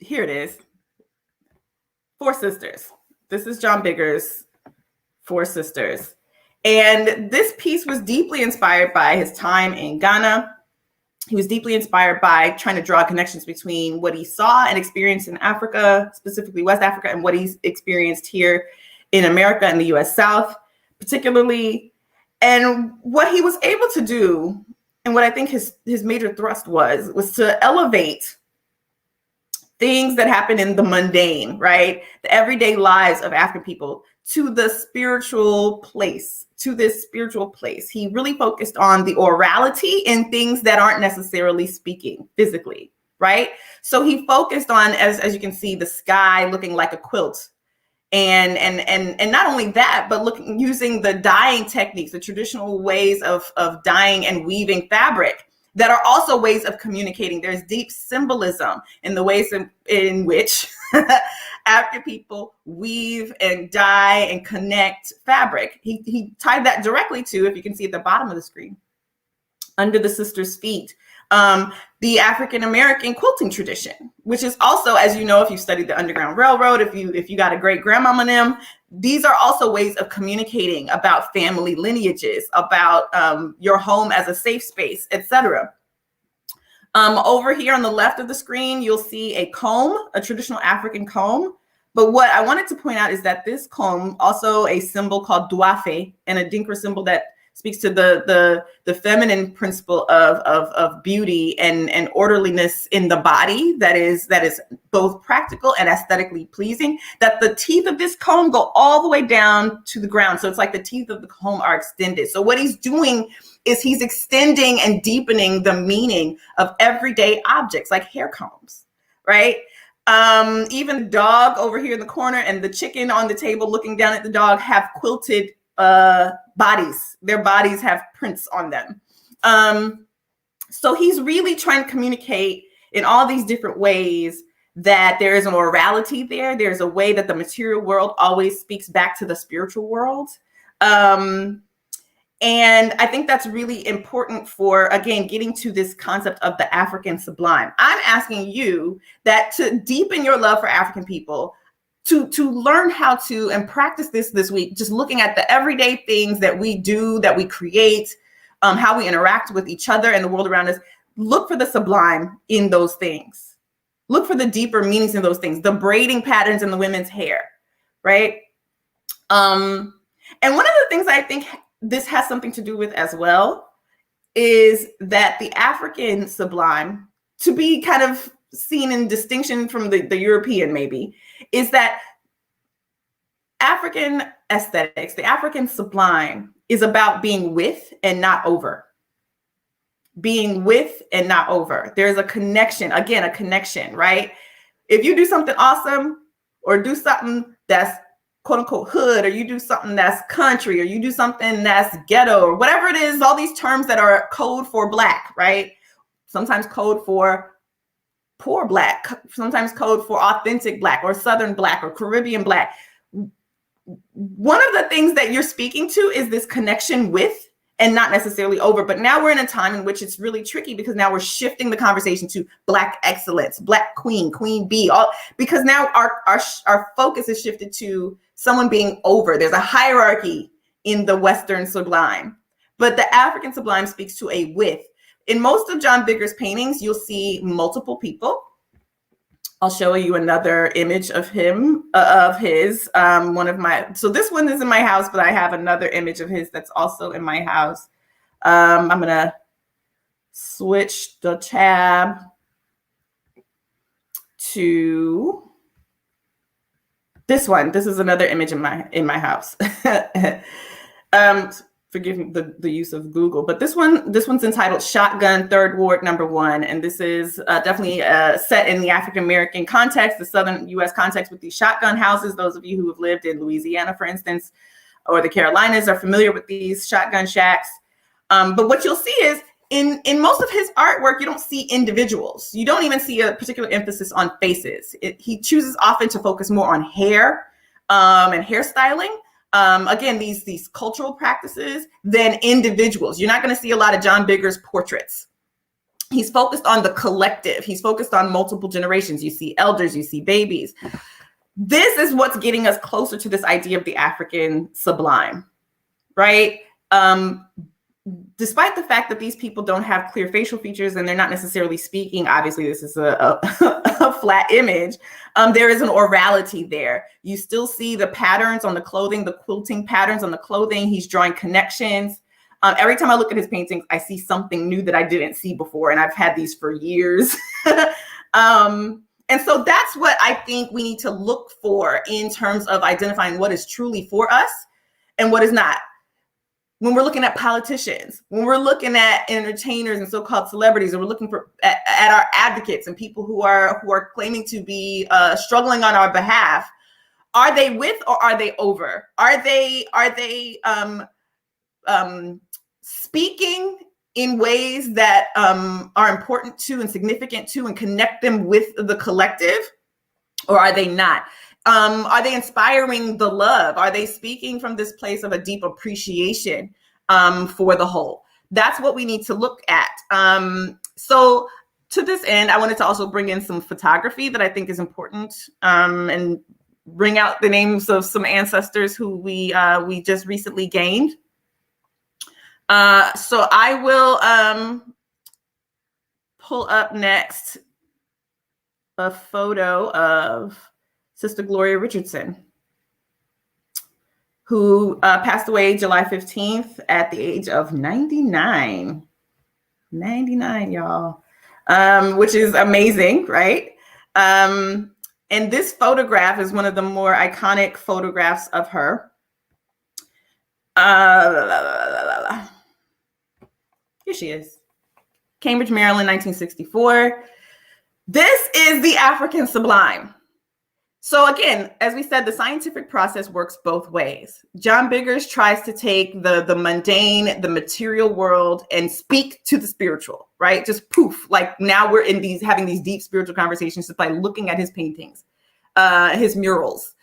L: here it is. Four Sisters. This is John Biggers' Four Sisters. And this piece was deeply inspired by his time in Ghana. He was deeply inspired by trying to draw connections between what he saw and experienced in Africa, specifically West Africa, and what he's experienced here in America and the US South, particularly. And what he was able to do, and what I think his major thrust was to elevate things that happen in the mundane, right? The everyday lives of African people to the spiritual place, to this spiritual place. He really focused on the orality in things that aren't necessarily speaking physically, right? So he focused on, as you can see, the sky looking like a quilt. And not only that, but using the dyeing techniques, the traditional ways of dyeing and weaving fabric that are also ways of communicating. There's deep symbolism in the ways in which African people weave and dye and connect fabric. He tied that directly to, if you can see at the bottom of the screen, Under the Sisters' Feet, the African American quilting tradition, which is also, as you know, if you studied the Underground Railroad, if you got a great grandmama them, these are also ways of communicating about family lineages, about your home as a safe space, etc. Over here on the left of the screen, you'll see a comb, a traditional African comb. But what I wanted to point out is that this comb, also a symbol called duafe, and a Dinka symbol that speaks to the feminine principle of beauty and orderliness in the body that is both practical and aesthetically pleasing, that the teeth of this comb go all the way down to the ground. So it's like the teeth of the comb are extended. So what he's doing is he's extending and deepening the meaning of everyday objects like hair combs, right? Even the dog over here in the corner and the chicken on the table looking down at the dog have quilted bodies. Their bodies have prints on them. So he's really trying to communicate in all these different ways that there is an orality there. There's a way that the material world always speaks back to the spiritual world. And I think that's really important for, again, getting to this concept of the African sublime. I'm asking you that to deepen your love for African people, to learn how to and practice this week, just looking at the everyday things that we do, that we create, how we interact with each other and the world around us. Look for the sublime in those things. Look for the deeper meanings in those things, the braiding patterns in the women's hair, right? And one of the things I think this has something to do with as well is that the African sublime, to be kind of seen in distinction from the European maybe, is that African aesthetics, the African sublime, is about being with and not over. being with and not over. There's a connection, again, a connection, right? If you do something awesome or do something that's quote unquote hood, or you do something that's country, or you do something that's ghetto, or whatever it is, all these terms that are code for Black, right? Sometimes code for poor Black, sometimes code for authentic Black or Southern Black or Caribbean Black. One of the things that you're speaking to is this connection with and not necessarily over. But now we're in a time in which it's really tricky, because now we're shifting the conversation to Black excellence, Black queen, queen bee, all because now our focus is shifted to someone being over. There's a hierarchy in the Western sublime, but the African sublime speaks to a with. In most of John Bigger's paintings, you'll see multiple people. I'll show you another image of him, of his, so this one is in my house, but I have another image of his that's also in my house. I'm gonna switch the tab to this one. This is another image in my house. Forgive me the use of Google, but this one's entitled Shotgun, 3rd Ward, number 1. And this is definitely set in the African-American context, the Southern US context, with these shotgun houses. Those of you who have lived in Louisiana, for instance, or the Carolinas are familiar with these shotgun shacks. But what you'll see is in most of his artwork, you don't see individuals. You don't even see a particular emphasis on faces. He chooses often to focus more on hair and hairstyling. Again, these cultural practices than individuals. You're not going to see a lot of John Bigger's portraits. He's focused on the collective. He's focused on multiple generations. You see elders, you see babies. This is what's getting us closer to this idea of the African sublime, right? Despite the fact that these people don't have clear facial features and they're not necessarily speaking, obviously this is a flat image, there is an orality there. You still see the patterns on the clothing, the quilting patterns on the clothing. He's drawing connections. Every time I look at his paintings, I see something new that I didn't see before, and I've had these for years. And so that's what I think we need to look for in terms of identifying what is truly for us and what is not. When we're looking at politicians, when we're looking at entertainers and so-called celebrities, and we're looking at our advocates and people who are claiming to be struggling on our behalf, are they with or are they over? Are they speaking in ways that are important to and significant to and connect them with the collective, or are they not? Are they inspiring the love? Are they speaking from this place of a deep appreciation for the whole? That's what we need to look at. So to this end, I wanted to also bring in some photography that I think is important, and bring out the names of some ancestors who we just recently gained. So I will pull up next a photo of Sister Gloria Richardson, who passed away July 15th at the age of 99. 99, y'all, which is amazing, right? And this photograph is one of the more iconic photographs of her. Here she is. Cambridge, Maryland, 1964. This is the African sublime. So again, as we said, the scientific process works both ways. John Biggers tries to take the mundane, the material world, and speak to the spiritual, right? Just poof, like now we're in having these deep spiritual conversations just by looking at his paintings, his murals.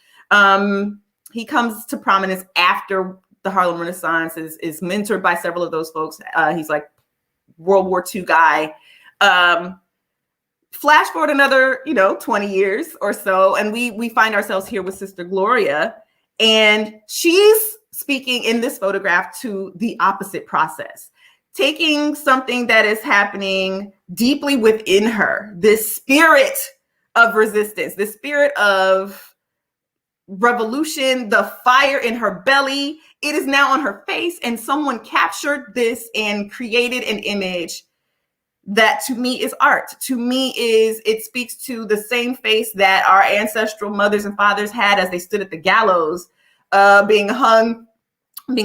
L: He comes to prominence after the Harlem Renaissance, is mentored by several of those folks. He's like World War II guy. Flash forward another, 20 years or so, and we find ourselves here with Sister Gloria, and she's speaking in this photograph to the opposite process, taking something that is happening deeply within her, this spirit of resistance, this spirit of revolution, the fire in her belly. It is now on her face, and someone captured this and created an image that to me is art. To me it speaks to the same face that our ancestral mothers and fathers had as they stood at the gallows, being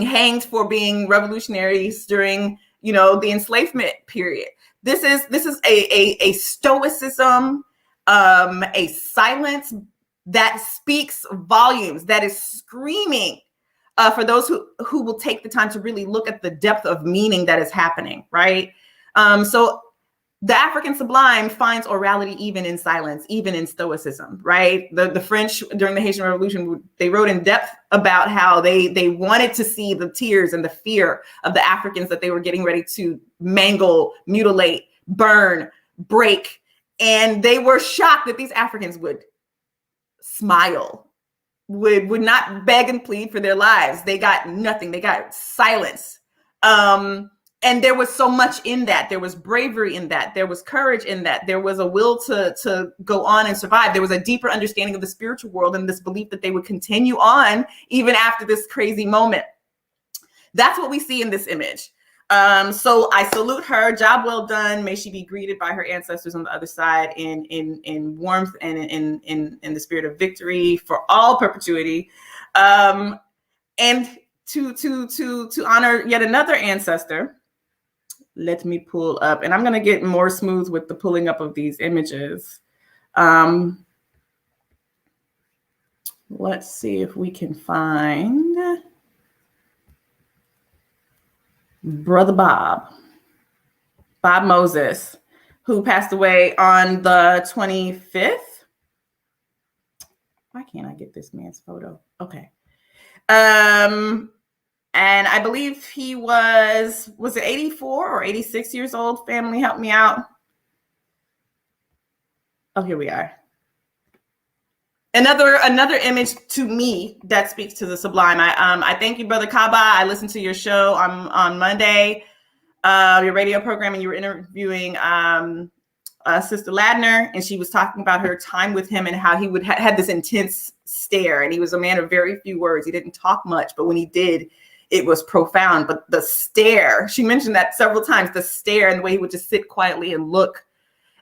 L: hanged for being revolutionaries during the enslavement period. This is a stoicism, a silence that speaks volumes, that is screaming for those who will take the time to really look at the depth of meaning that is happening, right? So the African sublime finds orality even in silence, even in stoicism, right? The French during the Haitian Revolution, they wrote in depth about how they wanted to see the tears and the fear of the Africans that they were getting ready to mangle, mutilate, burn, break. And they were shocked that these Africans would smile, would not beg and plead for their lives. They got nothing. They got silence. And there was so much in that. There was bravery in that. There was courage in that. There was a will to go on and survive. There was a deeper understanding of the spiritual world and this belief that they would continue on even after this crazy moment. That's what we see in this image. So I salute her. Job well done. May she be greeted by her ancestors on the other side in warmth and in the spirit of victory for all perpetuity. And to honor yet another ancestor, let me pull up, and I'm going to get more smooth with the pulling up of these images. Let's see if we can find Brother Bob Moses, who passed away on the 25th. Why can't I get this man's photo? Okay. And I believe he was it 84 or 86 years old? Family, help me out. Oh, here we are. Another image to me that speaks to the sublime. I thank you, Brother Kaba. I listened to your show on Monday, your radio program, and you were interviewing Sister Ladner, and she was talking about her time with him and how he would had this intense stare, and he was a man of very few words. He didn't talk much, but when he did, it was profound. But the stare, she mentioned that several times, the stare and the way he would just sit quietly and look.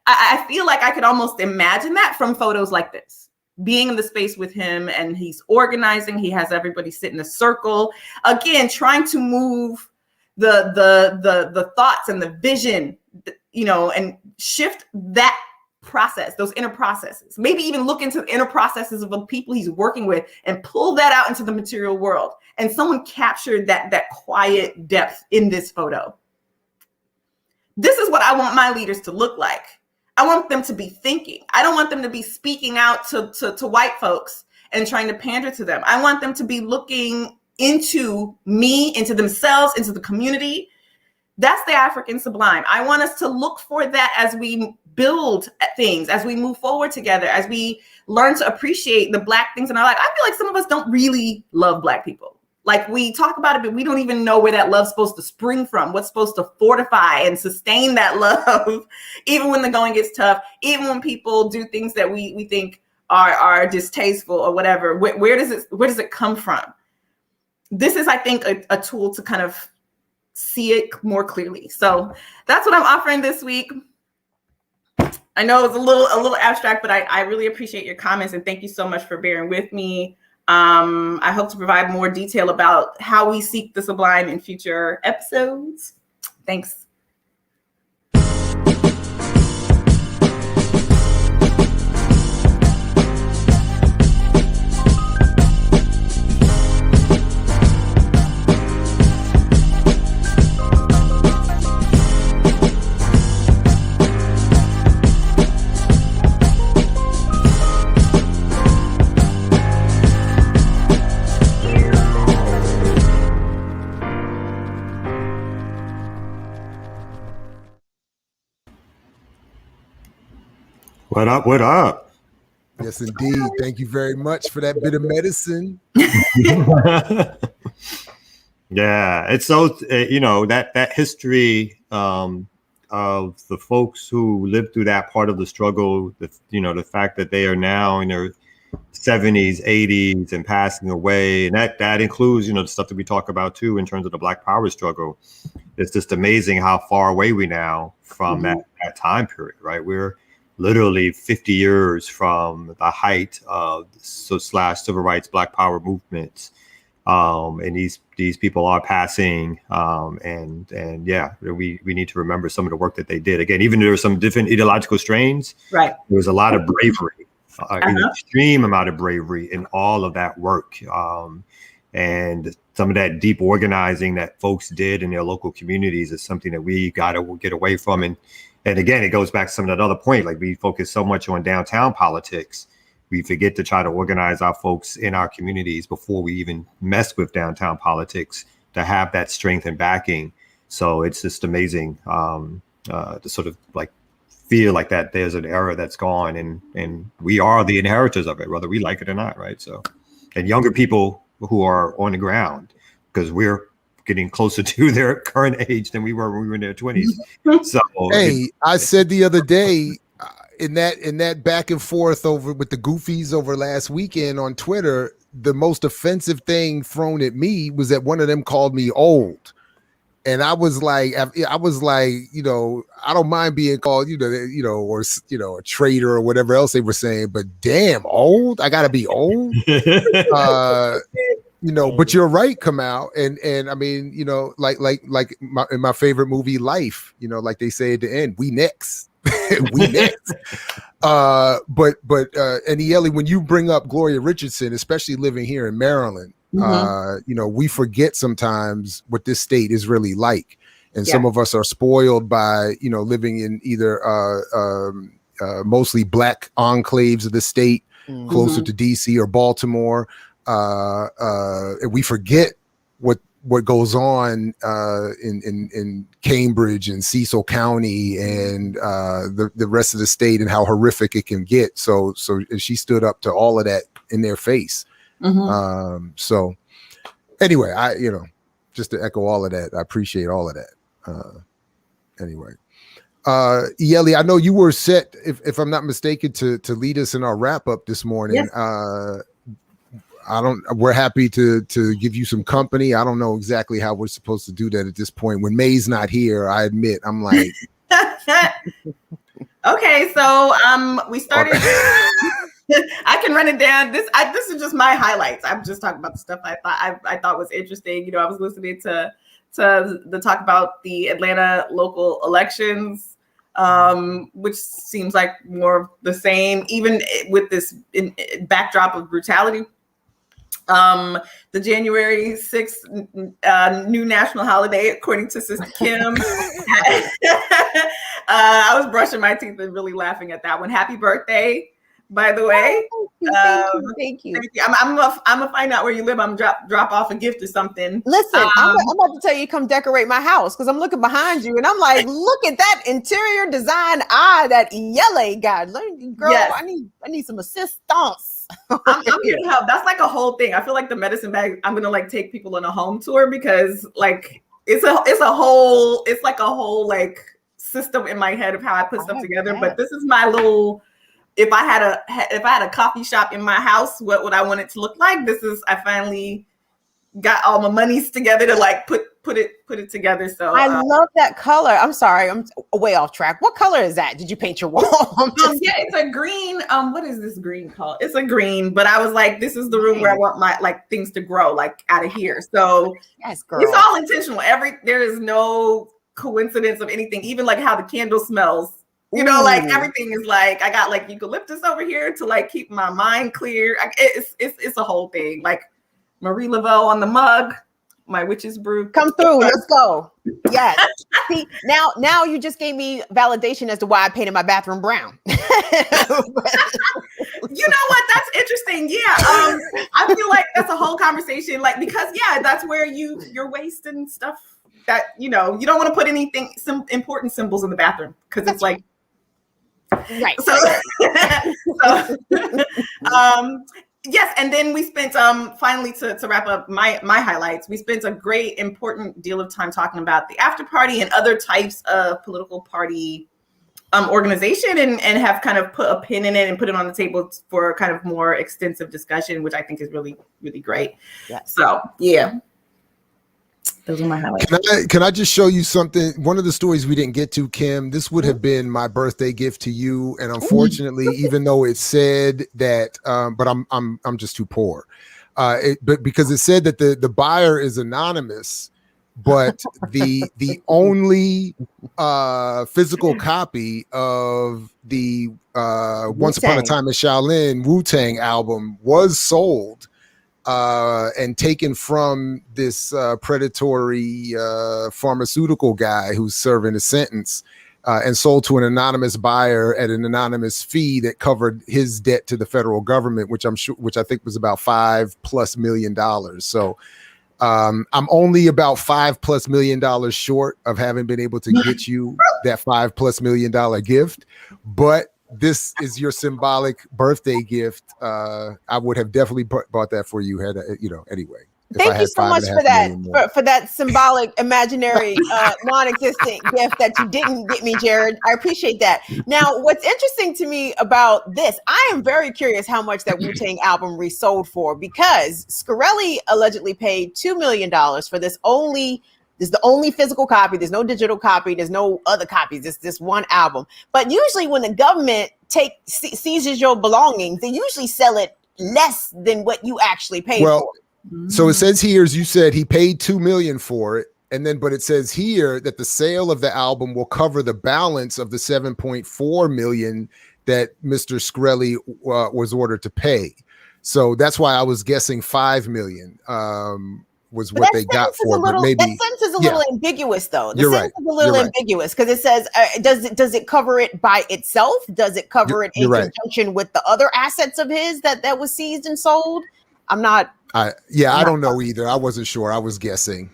L: I feel like I could almost imagine that from photos like this, being in the space with him, and he's organizing. He has everybody sit in a circle, again, trying to move the thoughts and the vision, and shift that process, those inner processes, maybe even look into the inner processes of the people he's working with and pull that out into the material world. And someone captured that quiet depth in this photo. This is what I want my leaders to look like. I want them to be thinking. I don't want them to be speaking out to white folks and trying to pander to them. I want them to be looking into me, into themselves, into the community. That's the African sublime. I want us to look for that as we build things, as we move forward together, as we learn to appreciate the Black things in our life. I feel like some of us don't really love Black people. Like, we talk about it, but we don't even know where that love's supposed to spring from, what's supposed to fortify and sustain that love, even when the going gets tough, even when people do things that we think are distasteful or whatever. Where does it come from? This is, I think, a tool to kind of see it more clearly. So that's what I'm offering this week. I know it's a little abstract, but I really appreciate your comments, and thank you so much for bearing with me. I hope to provide more detail about how we seek the sublime in future episodes. Thanks.
F: What up? What up?
D: Yes, indeed. Thank you very much for that bit of medicine.
F: Yeah, it's so that history of the folks who lived through that part of the struggle. The fact that they are now in their 70s, 80s, and passing away, and that includes the stuff that we talk about too in terms of the Black Power struggle. It's just amazing how far away we now from that time period, right? We're literally 50 years from the height of civil rights, Black Power movements. And these people are passing, and yeah, we need to remember some of the work that they did. Again, even though there were some different ideological strains,
L: right?
F: There was a lot of bravery, an extreme amount of bravery in all of that work, and some of that deep organizing that folks did in their local communities is something that we got to get away from. And again, it goes back to some of that other point. Like, we focus so much on downtown politics, we forget to try to organize our folks in our communities before we even mess with downtown politics, to have that strength and backing. So it's just amazing to sort of like feel like that there's an era that's gone, and we are the inheritors of it, whether we like it or not, right? So, and younger people who are on the ground, because we're getting closer to their current age than we were when we were in their 20s. So
D: hey, I said the other day, in that back and forth over with the goofies over last weekend on Twitter, the most offensive thing thrown at me was that one of them called me old. And I was like, you know, I don't mind being called, or a traitor or whatever else they were saying, but damn, old, I gotta be old. But you're right, Kamal, and I mean, like in my favorite movie, Life, like they say at the end, we next. We next. But Ellie, when you bring up Gloria Richardson, especially living here in Maryland, we forget sometimes what this state is really like, and some of us are spoiled by living in either mostly Black enclaves of the state, closer to DC or Baltimore, and we forget what goes on in Cambridge and Cecil County and the rest of the state, and how horrific it can get. So she stood up to all of that in their face. So anyway, just to echo all of that, I appreciate all of that. Anyway, Yeli, I know you were set, if I'm not mistaken, to lead us in our wrap up this morning. Yes. We're happy to give you some company. I don't know exactly how we're supposed to do that at this point. When May's not here, I admit, I'm like,
L: okay, so we started. I can run it down. This is just my highlights. I'm just talking about the stuff I thought was interesting. I was listening to the talk about the Atlanta local elections, which seems like more of the same, even with this backdrop of brutality. The January 6th new national holiday, according to Sister Kim. I was brushing my teeth and really laughing at that one. Happy birthday, by the way.
I: Thank you.
L: I'm gonna find out where you live. I'm drop off a gift or something.
I: Listen, I'm about to tell you, come decorate my house, because I'm looking behind you and I'm like, look at that interior design eye that Yele got. Girl, yes. I need some assistance.
L: I'm here to help. That's like a whole thing. I feel like the medicine bag, I'm gonna like take people on a home tour, because like it's like a whole like system in my head of how I put stuff together. But this is my little, if I had a coffee shop in my house, what would I want it to look like? I finally got all my monies together to like put it together. So
I: I love that color. I'm sorry, I'm way off track. What color is that? Did you paint your wall?
L: Yeah, it's a green. What is this green called? It's a green, but I was like, this is the room where I want my like things to grow, like out of here. So
I: yes, girl.
L: It's all intentional. There is no coincidence of anything. Even like how the candle smells. Like everything is like, I got like eucalyptus over here to like keep my mind clear. It's a whole thing. Like Marie Laveau on the mug. My witch's brew.
I: Come through. Let's go. Yes. See, now you just gave me validation as to why I painted my bathroom brown.
L: You know what? That's interesting. Yeah. I feel like that's a whole conversation. Like, because that's where you're wasting stuff that, you don't want to put some important symbols in the bathroom, because it's like,
I: right.
L: Yes, and then we spent finally to wrap up my highlights. We spent a great important deal of time talking about the after party and other types of political party organization, and have kind of put a pin in it and put it on the table for kind of more extensive discussion, which I think is really, really great.
I: Yeah.
L: So yeah. Those are my highlights.
D: Can I just show you something? One of the stories we didn't get to, Kim, this would have been my birthday gift to you. And unfortunately, even though it said that, but I'm just too poor. But because it said that the buyer is anonymous, but the only physical copy of the Once Upon a Time in Shaolin Wu-Tang album was sold and taken from this predatory pharmaceutical guy who's serving a sentence, and sold to an anonymous buyer at an anonymous fee that covered his debt to the federal government, which I think was about $5+ million. So I'm only about $5+ million short of having been able to get you that $5+ million gift, but this is your symbolic birthday gift. I would have definitely bought that for you. Anyway.
I: Thank you so much for that, for that symbolic, imaginary, non-existent gift that you didn't get me, Jared. I appreciate that. Now, what's interesting to me about this, I am very curious how much that Wu-Tang album resold for, because Scarelli allegedly paid $2 million for this only. This is the only physical copy. There's no digital copy. There's no other copies. It's this one album. But usually when the government seizes your belongings, they usually sell it less than what you actually paid for.
D: So it says here, as you said, he paid $2 million for it. And then, but it says here that the sale of the album will cover the balance of the $7.4 million that Mr. Scarelli was ordered to pay. So that's why I was guessing $5 million was what they got for it. But maybe
I: that sentence is a little ambiguous, though. The
D: You're
I: sentence
D: right.
I: is a little
D: You're
I: ambiguous because it says, does it cover it by itself? Does it cover it in conjunction with the other assets of his that was seized and sold? I'm not.
D: I don't know either. I wasn't sure. I was guessing.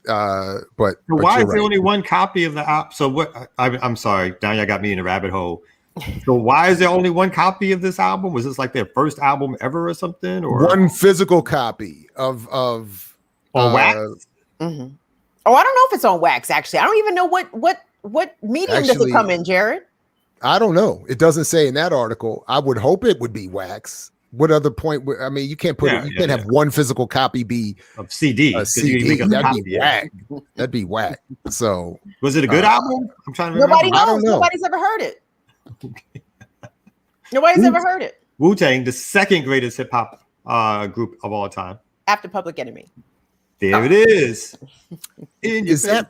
D: But
F: why is there only one copy of the app? So what? I'm sorry, now you got me in a rabbit hole. So why is there only one copy of this album? Was this like their first album ever or something? Or
D: one physical copy of
F: on wax?
I: Mm-hmm. Oh, I don't know if it's on wax. Actually, I don't even know what medium does it come in, Jared.
D: I don't know. It doesn't say in that article. I would hope it would be wax. What other point? I mean, you can't put it. You can't have one physical copy be
F: of CD.
D: A CD. That'd be whack. That'd be whack. So,
F: was it a good album? I'm trying to remember.
I: Nobody knows. I don't know. Nobody's ever heard it. Nobody's ever heard it.
F: Wu-Tang, the second greatest hip hop group of all time,
I: after Public Enemy.
F: There it is.
D: Is that?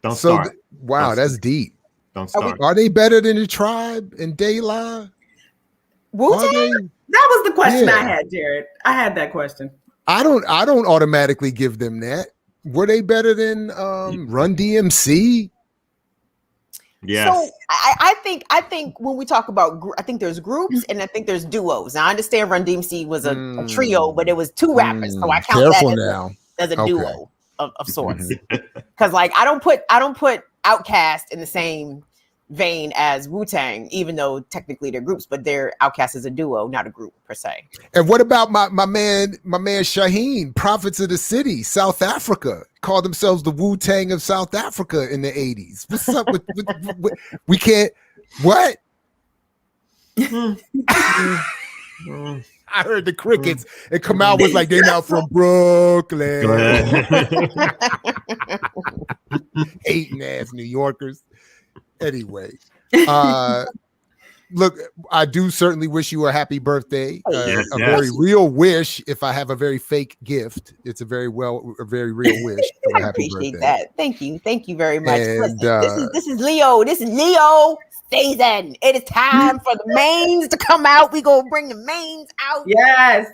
F: Don't start.
D: Wow, that's deep.
F: Don't start.
D: Are they better than the Tribe and De La?
I: Wu-Tang?
L: That was the question I had, Jared. I had that question.
D: I don't automatically give them that. Were they better than Run DMC?
F: Yes.
I: So I think when we talk about, I think there's groups and I think there's duos. Now I understand Run DMC was a trio, but it was two rappers, so I count that as a duo of sorts. Because like I don't put Outkast in the same vein as Wu-Tang, even though technically they're groups, but they're Outkast as a duo, not a group per se.
D: And what about my man Shaheen, Prophets of the City, South Africa, called themselves the Wu-Tang of South Africa in the 80s. What's up with we can't what? I heard the crickets and Kamal was like, they're not from Brooklyn. Hating ass New Yorkers. Anyway, look, I do certainly wish you a happy birthday. Very real wish. If I have a very fake gift, it's a very real wish.
I: I appreciate that. Thank you very much. And, this is Leo. This is Leo season. It is time for the mains to come out. We gonna bring the mains out.
L: Yes,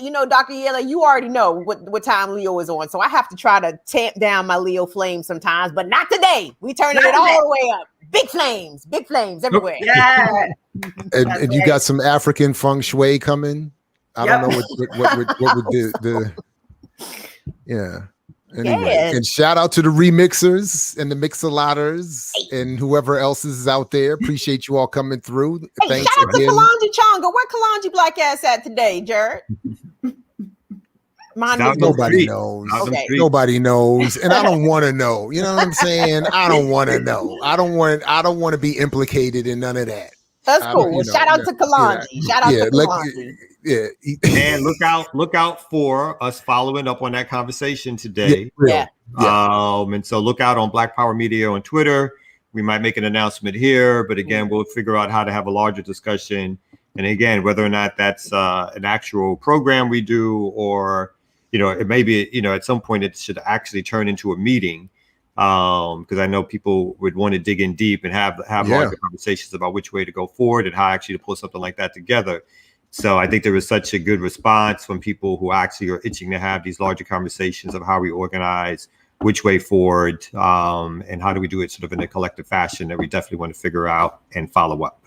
I: you know, Dr. Yella, you already know what time Leo is on, so I have to try to tamp down my Leo flame sometimes, but not today. We turning it all the way up. Big flames everywhere.
L: Yeah.
D: And you got some African feng shui coming. I don't know what would the yeah. Anyway, and shout out to the remixers and the mixolotters and whoever else is out there. Appreciate you all coming through.
I: Hey,
D: thanks
I: shout out
D: again.
I: to Kalonji Chonga. Where Kalonji black ass at today, Jared?
D: Nobody knows.
I: Okay.
D: Nobody knows, and I don't want to know. You know what I'm saying? I don't want to know. I don't want to be implicated in none of that.
I: That's cool. Well, shout out to Kalonji. Shout out to Kalonji.
F: And look out for us following up on that conversation today. And so look out on Black Power Media on Twitter. We might make an announcement here, but again, we'll figure out how to have a larger discussion And again, whether or not that's an actual program we do, or, you know, it may be, you know, at some point it should actually turn into a meeting. Because I know people would want to dig in deep and have larger conversations about which way to go forward and how actually to pull something like that together. So I think there was such a good response from people who actually are itching to have these larger conversations of how we organize, which way forward, and how do we do it sort of in a collective fashion that we definitely want to figure out and follow up.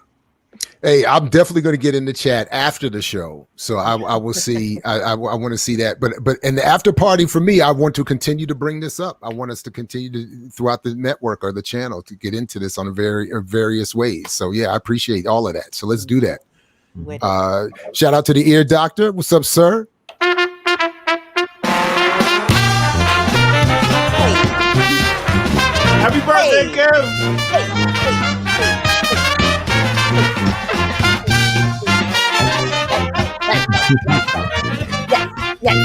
D: Hey, I'm definitely going to get in the chat after the show, so I will see. I want to see that. But and the after party for me, I want to continue to bring this up. I want us to continue to throughout the network or the channel to get into this on various ways. So yeah, I appreciate all of that. So let's do that. Shout out to the ear doctor. What's up, sir?
A: Happy birthday, Kev.
I: Yes.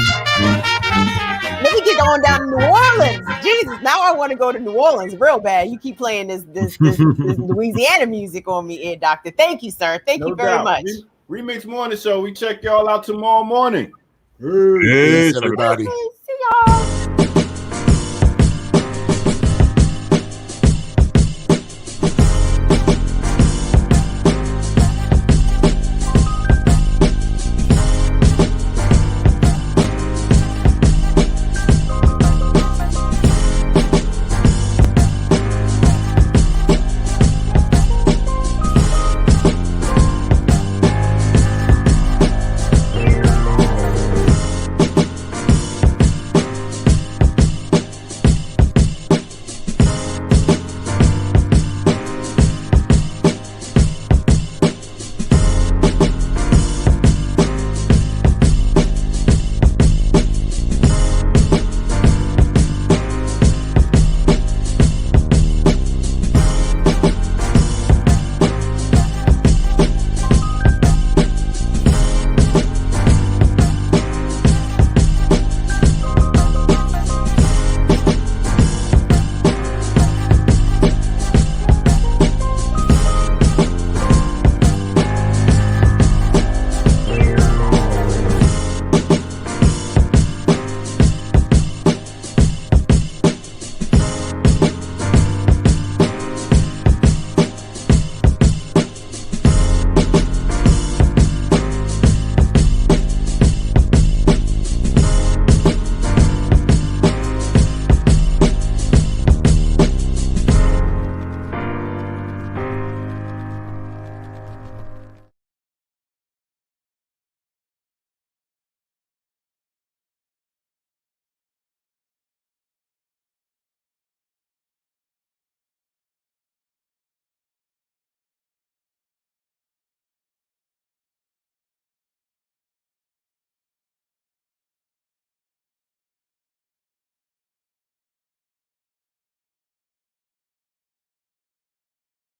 I: Let me get on down to New Orleans. Jesus, now I want to go to New Orleans real bad. You keep playing this Louisiana music on me, Ear Doctor. Thank you, sir. Thank you very much.
A: Remix Morning Show. We check y'all out tomorrow morning.
D: Peace, everybody.